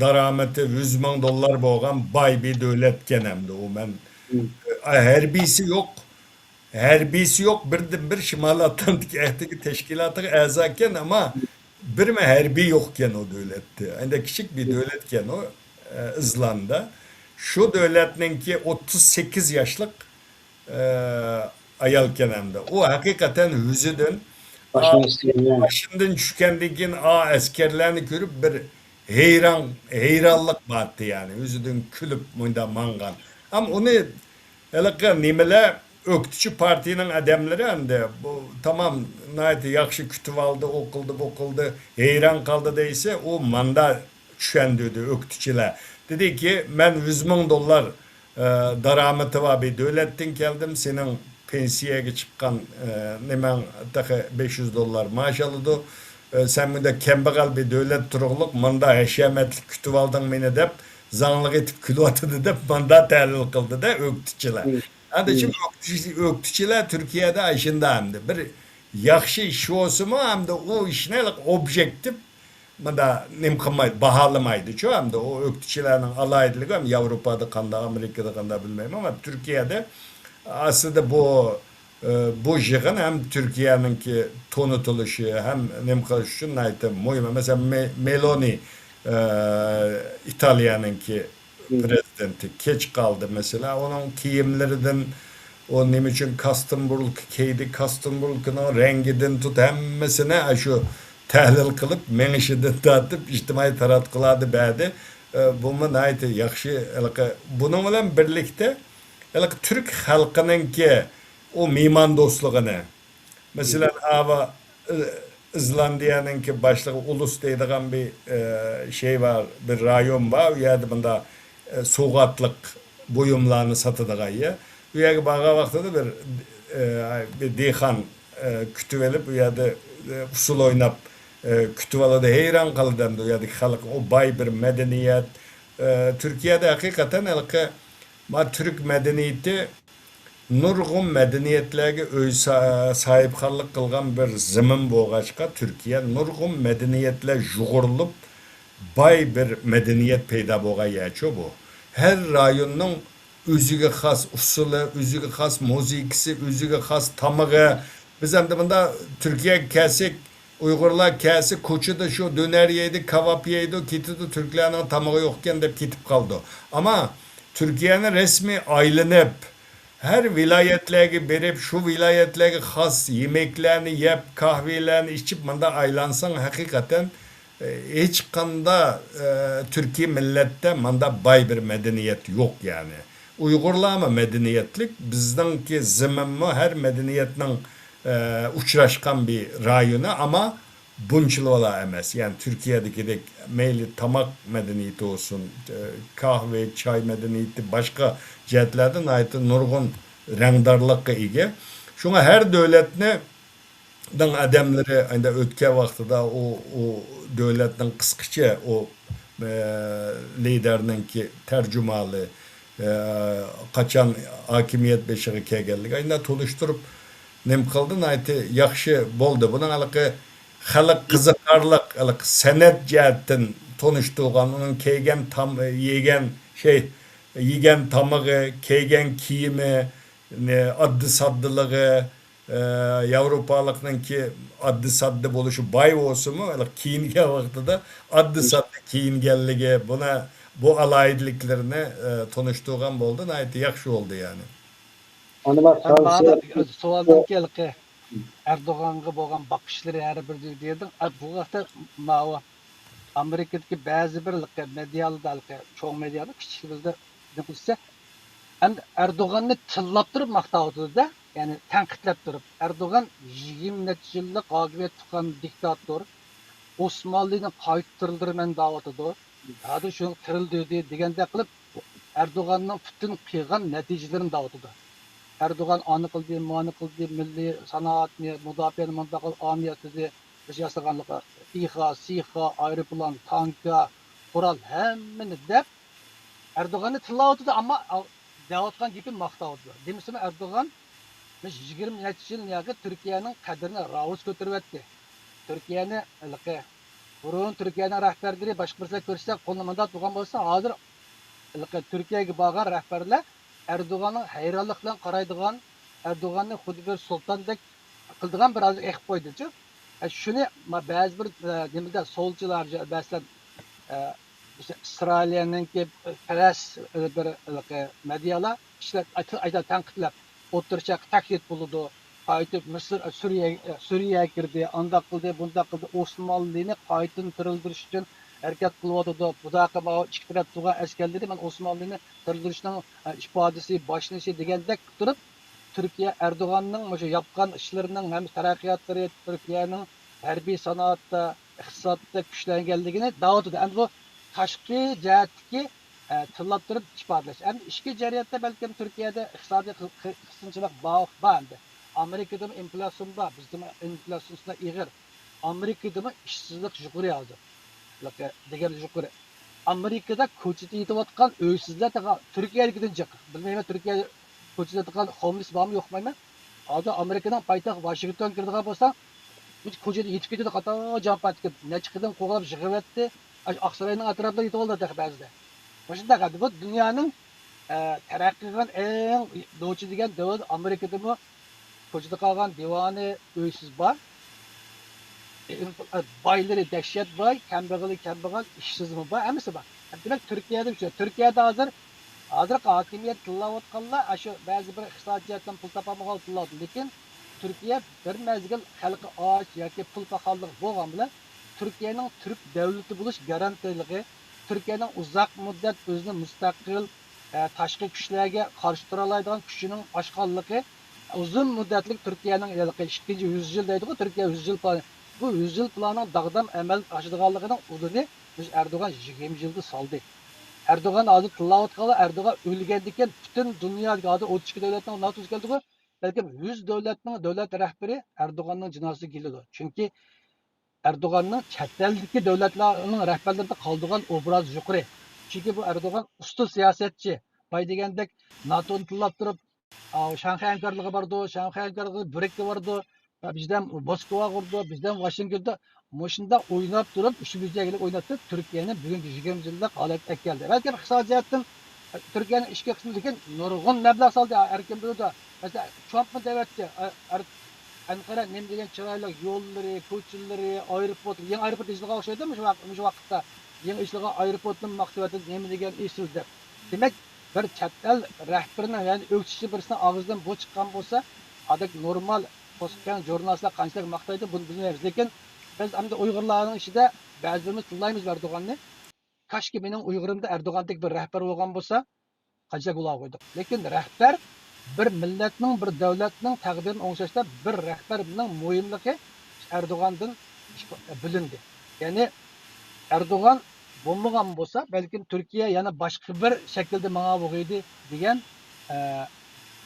darameti 100 ming dollar boğan bay bir devletken hem de o ben herbisi yok. Herbisi yok birden bir Şimal Atlantik Ehdeki teşkilatı ezaken ama bir mi herbi yokken o devlette. Yani küçük bir devletken o İzlanda. Şu devletinin ki 38 yaşlık e, ayalken hem de. O hakikaten hüzüdün Başını istiyorum yani. başından düşkendikin askerlerini görüp bir heyranlık battı yani. Hüzüdün külüp munda mangan. Ama onu hele nimele öktüçü partinin adamları anda bu tamam naydı yakşı kütüp aldı okuldu heyran kaldı deyse o manda düşendiydi öktüçüler. Dedi ki ben 100 ming dollar darameti var bir devletten geldim senin pensiyeye çıkan nemen takı 500 dollar maaş aldı. Sen de kembegal bir devlet turuqluq manda eşemetlik kütüp aldın beni dep zanlık etip külü atıdı dep manda təhlil kıldı da öktüçüler. Hadi şimdi öktüçüler Türkiye'de aşında hem de bir yaxşı iş olsun mu hem de o iş ne objektif manda nimkamaydı, bahalamaydı çoğu hem de o öktüçülerin alaydılığı hem Avrupa'da kanda, Amerika'da kanda bilmem ama Türkiye'de aslında bu jığın hem Türkiye'ninki tonutuluşu hem nemkalışı naytı muhim. Mesela Meloni İtalya'nınki prezidenti geç kaldı mesela. Onun kiyimlerden o ne için Kastenburg keydi Kastenburg'un rengiden tut hemmesine şu təhlil kılıp menişiden dağıtıp içtimai taratqıladı bədi. Bunun naytı yaxşı bunun bilen birlikte Türk halkının ki o miman dostluğunu mesela ava İzlandiya'nın ki başlığı ulus deydiğen bir şey var bir rayon var yani bunda soğatlık buyumlarını satıdığı ya yani bağa vaxtıda bir deyxan kütüvelip ya da usul oynap kütüvalada heyran kalıdan da ya da halk o bay bir medeniyet Türkiye'de hakikaten ma Türk medeniyeti nurgun medeniyetlerge sahipkarlık kılgan bir zimin boğaçka Türkiye nurgun medeniyetle jugurulup bay bir medeniyet peyda boğa yaşıyor bu. Her rayonun özüge has usulü, özüge has müzikisi, özüge has tamağı. Biz hem de bunda Türkiye kesik, Uygurlar kesik, koçu da şu döner yedi, kebap yedi, kitidi Türklerin tamağı yokken de kitip kaldı. Ama Türkiye'nin resmi aylanıp her vilayetlerge berip şu vilayetlerge has yemeklerini yep kahvelerini içip bunda aylansan hakikaten hiç kanda Türkiye millette manda bay bir medeniyet yok yani. Uygurlar mı medeniyetlik bizden ki zimin her medeniyetin uçraşkan bir rayonu ama bunçlu ola emes. Yani Türkiye'deki de meyli tamak medeniyeti olsun, kahve, çay medeniyeti başka cihetlerden ait nurgun rengdarlıkka ege. Şuna her devletine dan adamları hani ötke vaxtıda o devletin kıskıça o liderinin ki tercümalı kaçan hakimiyet beşiği kegeldik. Aynı tuluşturup nem kıldın ayeti yaxşı boldu. Bunun alıkı halk kızıkarlık alık senet cihetten tonuştuğun onun keygen tam yegen tamağı keygen kiyimi addı saddılığı Avrupalık'ın ki addı saddı buluşu bay olsun mu kiyinge vaxtıda addı saddı kiyingellige buna bu alayidliklerine tonuştuğun boldu ayeti yaxşı oldu yani. Onu bak Sualdan kelki Erdoğan'a boğan bakışları her bir diyordun. Bu vaxtda mava Amerika'daki bazı bir medyalı dalga, çoğu medyalı küçüklüğümüzde ne kılsa hem Erdoğan'ı tillap durup maqtavdı da yani tanqitlab durup Erdoğan 20 yıllık akıbet tutan diktatör Osmanlı'nı qaytırıldırmen davatıdı. Hadi şunu tirildi degende qilib Erdoğan'ın bütün qilgan neticelerini davatıdı. Erdoğan anı kıldı, mani kıldı, milli sanat, müdafiyenin mıntakal amiyeti yaşaganlığı, İHA, SİHA, aeroplan, tanka, kural hemmini dep Erdoğan'ı tillavatıdı ama deyotgan gapi maqtavdi. Demisimi Erdo'g'an 20 necha yil niyagi Turkiyaning qadrini ravus ko'taryapti. Turkiyani burun Turkiyaning rahbarlari boshqa birsa ko'rsa qo'lni mandat bo'lgan bo'lsa, hozir Turkiyaga borgan rahbarlar Erdo'g'anning hayronlik bilan qaraydigan, Erdo'g'anni xuddi bir sultondek qildigan bir oz eqib qo'ydi-chi. Shuni ba'zi bir nimada solchilar, masalan, İsrail'ninki Peres bir medyalar işte ayda tanqidlab o'tircha taklif bulundu. Qaytib Mısır, Suriye'ye girdi, anda qildi, bunda qildi. Osmanlı'ni qaytın tirildirish uchun harakat qilyotdi. Budaqa ikki taraf turgan askarlari men Osmanlı'ni tirildirishning ifodasi, boshlanishi degandek turib, Türkiye Erdoğan'ның o'sha yapgan ishlarining ham taraqqiyotlari, Türkiye'ning harbiy sanoatda, iqtisodda kuchlanganligini da'vatida. Endi bu tashqi jihatdagi tillab turib ifodalash. Endi ichki jarayonda balkim Turkiyada iqtisodiy qisqinchilik bor endi. Amerika'da enflasyon bor, bizda enflasyonda ig'ir. Amerika'da ishsizlik yuqori hozir. Degan yuqori. Amerika'da ko'chada yetayotgan uysizlar Turkiyadan jiq. Bilmayman Turkiya ko'chada yotgan homeless bormi yo'qmi? Hozir Amerikaning poytaxt Washington kirdigan bo'lsa, ko'chada yetib ketadi, qator jampatga necha qidim qo'g'lab yig'yapti. Aqsaroyning atrofida yetib oldi ba'zida. Shunday qildi. Bu dunyoning taraqqiy qilgan eng do'chi degan davlat Amerikada bu ko'chada qolgan divani uysiz bor. Boylari dahshat boy, kambag'al, ishsizmi bor, hammasi bor. Demak Turkiyada shu. Turkiyada hozir hokimiyat tillayotganlar shu ba'zi bir iqtisodiyotdan pul topamagan tillaydi. Lekin Turkiya bir mezgil xalqi och yoki pul paxallik bo'lgan bilan Turkiyaning Türk davlati bo'lish garantiligi, Turkiyaning uzoq muddat o'zini mustaqil tashqi kuchlarga qarshi tura oladigan kuchining oshqonligi, uzun muddatlik Turkiyaning 2-100 yil deydi-ku, Turkiya 100 yil plani. Bu 100 yil planining dag'dam amal oshadiganligining o'zini biz Erdo'g'an 20 yilda soldi. Erdo'g'an hozir tillayotganlar Erdo'g'an o'lgandan keyin butun dunyoga hozir 32 davlatning NATO'si keldi-ku, balkim 100 davlatning davlat rahbari Erdo'g'anning jinosiga keladi. Chunki Erdoğan'ın çeteldeki devletlerinin rehberlerinde kaldığın obraz yukarı. Çünkü bu Erdoğan usta siyasetçi. Bay degendek NATO'nun tırlattırıp Şanghay Ankara'lığı vardı, Şanghay Ankara'lığı Börek'te vardı, bizden Moskova vardı, bizden Washington'da Moşin'da oynayıp durup, işimizde gelip oynattı. Türkiye'nin bugünkü 20 yılında halet geldi. Belki iqtisodiyotin Türkiye'nin işki kısmındaki nurgun meblağ saldı erken bir de. Mesela Trump'ın devleti Ankara nem degan chiroyli yo'llari, ko'chalari, aeroport, yangi aeroport ishlag'a o'xshaydimi shu vaqtda? Yangi ishlag'a aeroportning maqsadati nima degan esizdi. Demak, bir chet el rahbarining, ya'ni o'qituvchi birisining og'zidan bu chiqqan bo'lsa, adak normal to'sgan jurnalistlar qanchalik maqtaydi buni bilmaymiz. Lekin biz hamda Uyg'urlarning ichida ba'zimiz tillaymiz Erdo'g'anni. Kashki mening Uyg'urimda Erdo'g'andek bir rahbar bo'lgan bo'lsa, qanchalik ular qo'ydik. Lekin rahbar bir millatning, bir davlatning taqdirini o'ngshashda bir rahbarning muhimligi Erdo'g'andan bilindi. Ya'ni Erdo'g'an bo'lmagan bo'lsa, balkim Turkiya yana boshqa bir shaklda menga bo'lg'aydi degan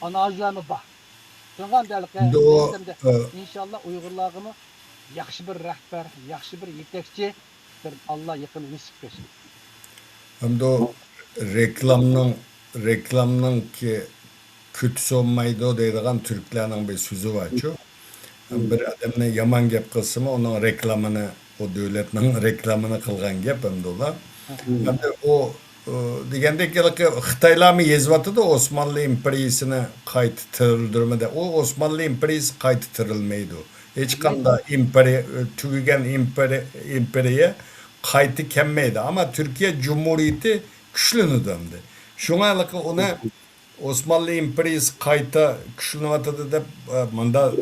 analizlarmi bor. İnşallah Uyg'urlarga yaxshi bir rahbar, yaxshi bir yetakchi bir Allah yaqin nasib qilsin. Hamda reklamning ki kötüsü olmaydı deydigan Türklerinin bir sözü var ki bir adamına yaman gap qilsa onun reklamını, o devletning reklamını qilgan gap hem dolar. Hem de o degandek Xitoylarni yezyapti-da Osmanlı imperiyasini qayta tirildirmadi. O Osmanlı imperiyasi qayta tirilmaydi. Hech qanday tugagan imperiya qayta kelmaydi. Ama Türkiye Cumhuriyeti kuchlanadi. Şuna ona Osmanlı imperiyasi qayta kuchlanadi deb manda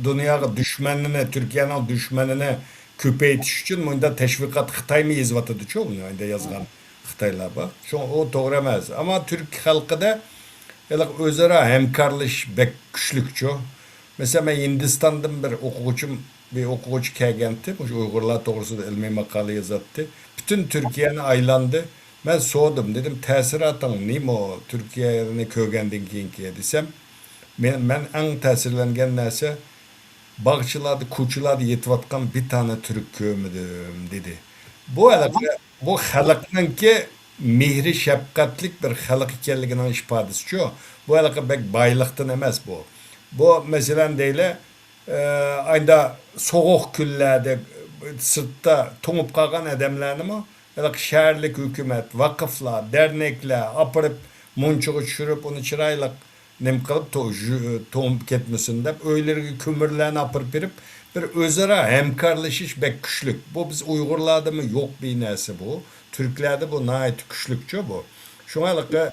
dunyoga dushmanini, Türkiye'nin düşmanini ko'paytirish uchun bunda tashviqot Xitoymi yezyapti-ku, unda yozgan Xitoylar bor. Shu o to'g'ri emas. Ammo Türk xalqida o'zaro hamkorlash bek kuchlikchu. Mesela ben Hindistan'dan bir o'quvchi kelgandi, o'sha Uyg'urlar to'g'risida ilmiy maqola yozattı. Bütün Türkiye'ni aylandı. Ben so'radim, dedim ta'sirating nima Türkiye'ni ko'rgandan keyinki desem, men eng ta'sirlangan narsa bağçılarda, ko'chalarda yetayotgan bir tane Türk ko'rmadim dedi. Bu xalqninki mehri şefkatlik bir xalq ekanligining ifodasi shu. Bu haliqi bek boyliqdan emas bu. Bu mesela deyle ayda soğuk kunlarda sırtda to'ngib qolgan odamlarni şehirlik hükümet, vakıflar, dernekler apırıp munchuga tushirib uni chiroyli nim qilib to'ngib ketmasin deb o'ylarga ko'mirlarni apirib berib bir o'zaro hamkorlashish bek kuchlik. Bu biz Uyg'urlardami yo'q bir narsa bu. Türklerde bu nayet kuchlikcha bu. Shunga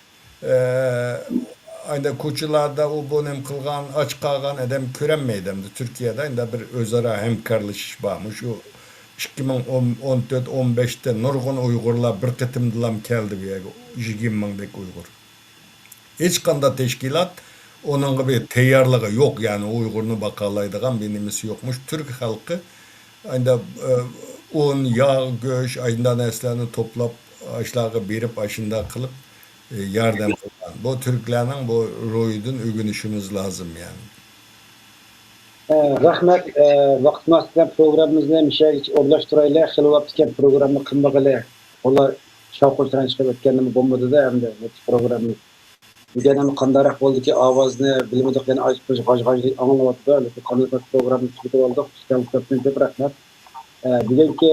ayda ko'chalarda u bu nim qilgan, och qolgan odam ko'ranmaydi. Turkiyada endi bir o'zaro hamkorlashish bormi? Shu 2014-15'te nurg'un Uyg'urlar bir qitimdilam keldi bu yerga. 20 mingdek Uyg'ur. Hech qanday tashkilot onun bir tayyorligi yo'q, ya'ni Uyg'urni baqalaydigan bir nimasi yo'qmuş. Türk xalqi endi un, yağ, göç, ayında neslerini toplap aşılarga berip aşında kılıp yardım kılgan. Bu Türklerinin bu royudun ögünüşümüz lazım yani. Rahmet, vaqtmasdan programımızda müşahit o'rlashtiraylar, xilvatgan programni qilmag'ili. Ular shavqinchidan chiqib o'tganimi bo'lmadi-da, hamda programni. Bugun qandaroq bo'ldiki, ovozni bilmadik, yana g'aj-g'ajlik anglayapti. Lekin qanday programni tugatib oldik. Sizlarga ko'p rahmat. Bugungi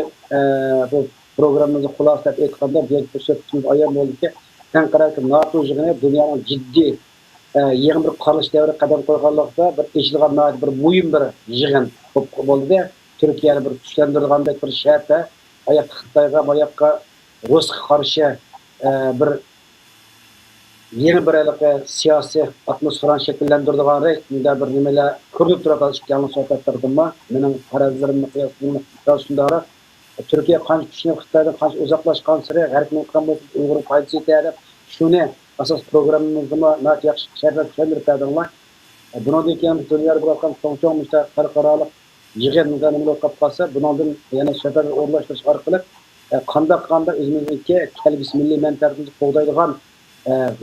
bu programımızı xulosalab aytganda, bugungi ko'rsatishimiz ayon bo'ldiki, Anqaradagi NATO yig'ini dunyoning jiddiy yig'in bir qurilish davri qadam qo'yganlikda bir eshilgan bir muhim bir yig'in bo'ldi. Turkiyani bir kuchlantirgandek bir shaharda oyoqqa Xitoyga, oyoqqa Rusga qarshi bir yeni bir siyosiy atmosferani shakllantiradigan reytingda bir nimalar ko'rinib turadi. Yangi so'zlardan mening farazlarimni qiyoslashdara Türkiye qancha kuchli Xitoydan qancha uzoqlashgan sari g'arbning qanday Uyg'ur foydasi yetadi. Shuni asas programmamizda nat yaxshi sharhlab tushuntirib berdilar. Bundan keyin dunyoda bo'lgan so'ng xalqaro yig'inlarga nima bo'lib qolsa, bundan yana safar o'rlashtirish orqali qanday o'zimizniki kelgusi milliy manfaatimizni qo'g'daydigan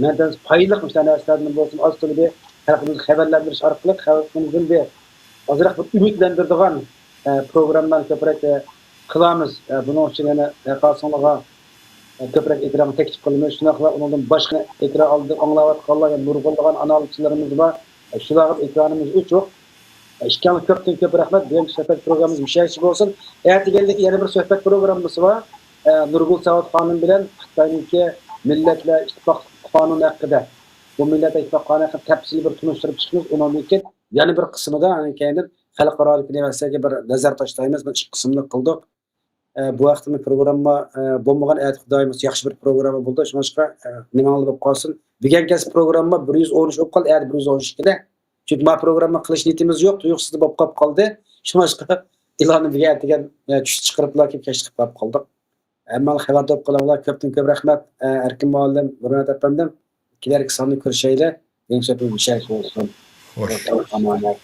mendan paylik narsalarni bo'lsin, aslida xalqimizni xabarlantirish orqali xalqimizni bir ozroq bir umidlantiradigan programmalar ko'proq qilamiz. Buning uchun yana yaqasonlarga ko'proq ekranni taklif qilamiz. Shunaqla undan boshqa ekran oldi anglayotganlar, nurg'unlagan analizchilarimiz bor. Shularga ekranimiz uchuq. İşkanlı köpten köp rahmet. Benim sohbet programımız müşahitçi olsun. Ertegeldeki yeni bir sohbet programımız var. Nurgul Savat Hanım bilen Xitay'ınki Milletler İttifak Kanunu hakkında. Bu Milletler İttifak Kanunu hakkında tepsili bir tunuşturup çıkıyoruz. Onun için yeni bir kısmı da kendin xalqaro üniversiteye bir nazar taşlayımız. Bir kısmını kıldık. Bu vaxtımı programma bombagan ayet Xudayımız yaxşı bir programı buldu. Şunlaşka nima alıp kalsın. Bir kez programma 113 olup kal. Eğer 113'de çünkü bu programma qilish niyetimiz yok. Tuyuqsizda bo'lib qolib qoldi. Shunga ilonni birga aytgan tush chiqiriblar kelib kechikib qolib qoldik. Hamma xabar top qilinglar. Ko'pdan ko'p rahmat. Erkin muallim, Murat apandim. Kelarki sonda ko'rishaylik. Eng so'pi bir şey olsun. Hoş. Amanat.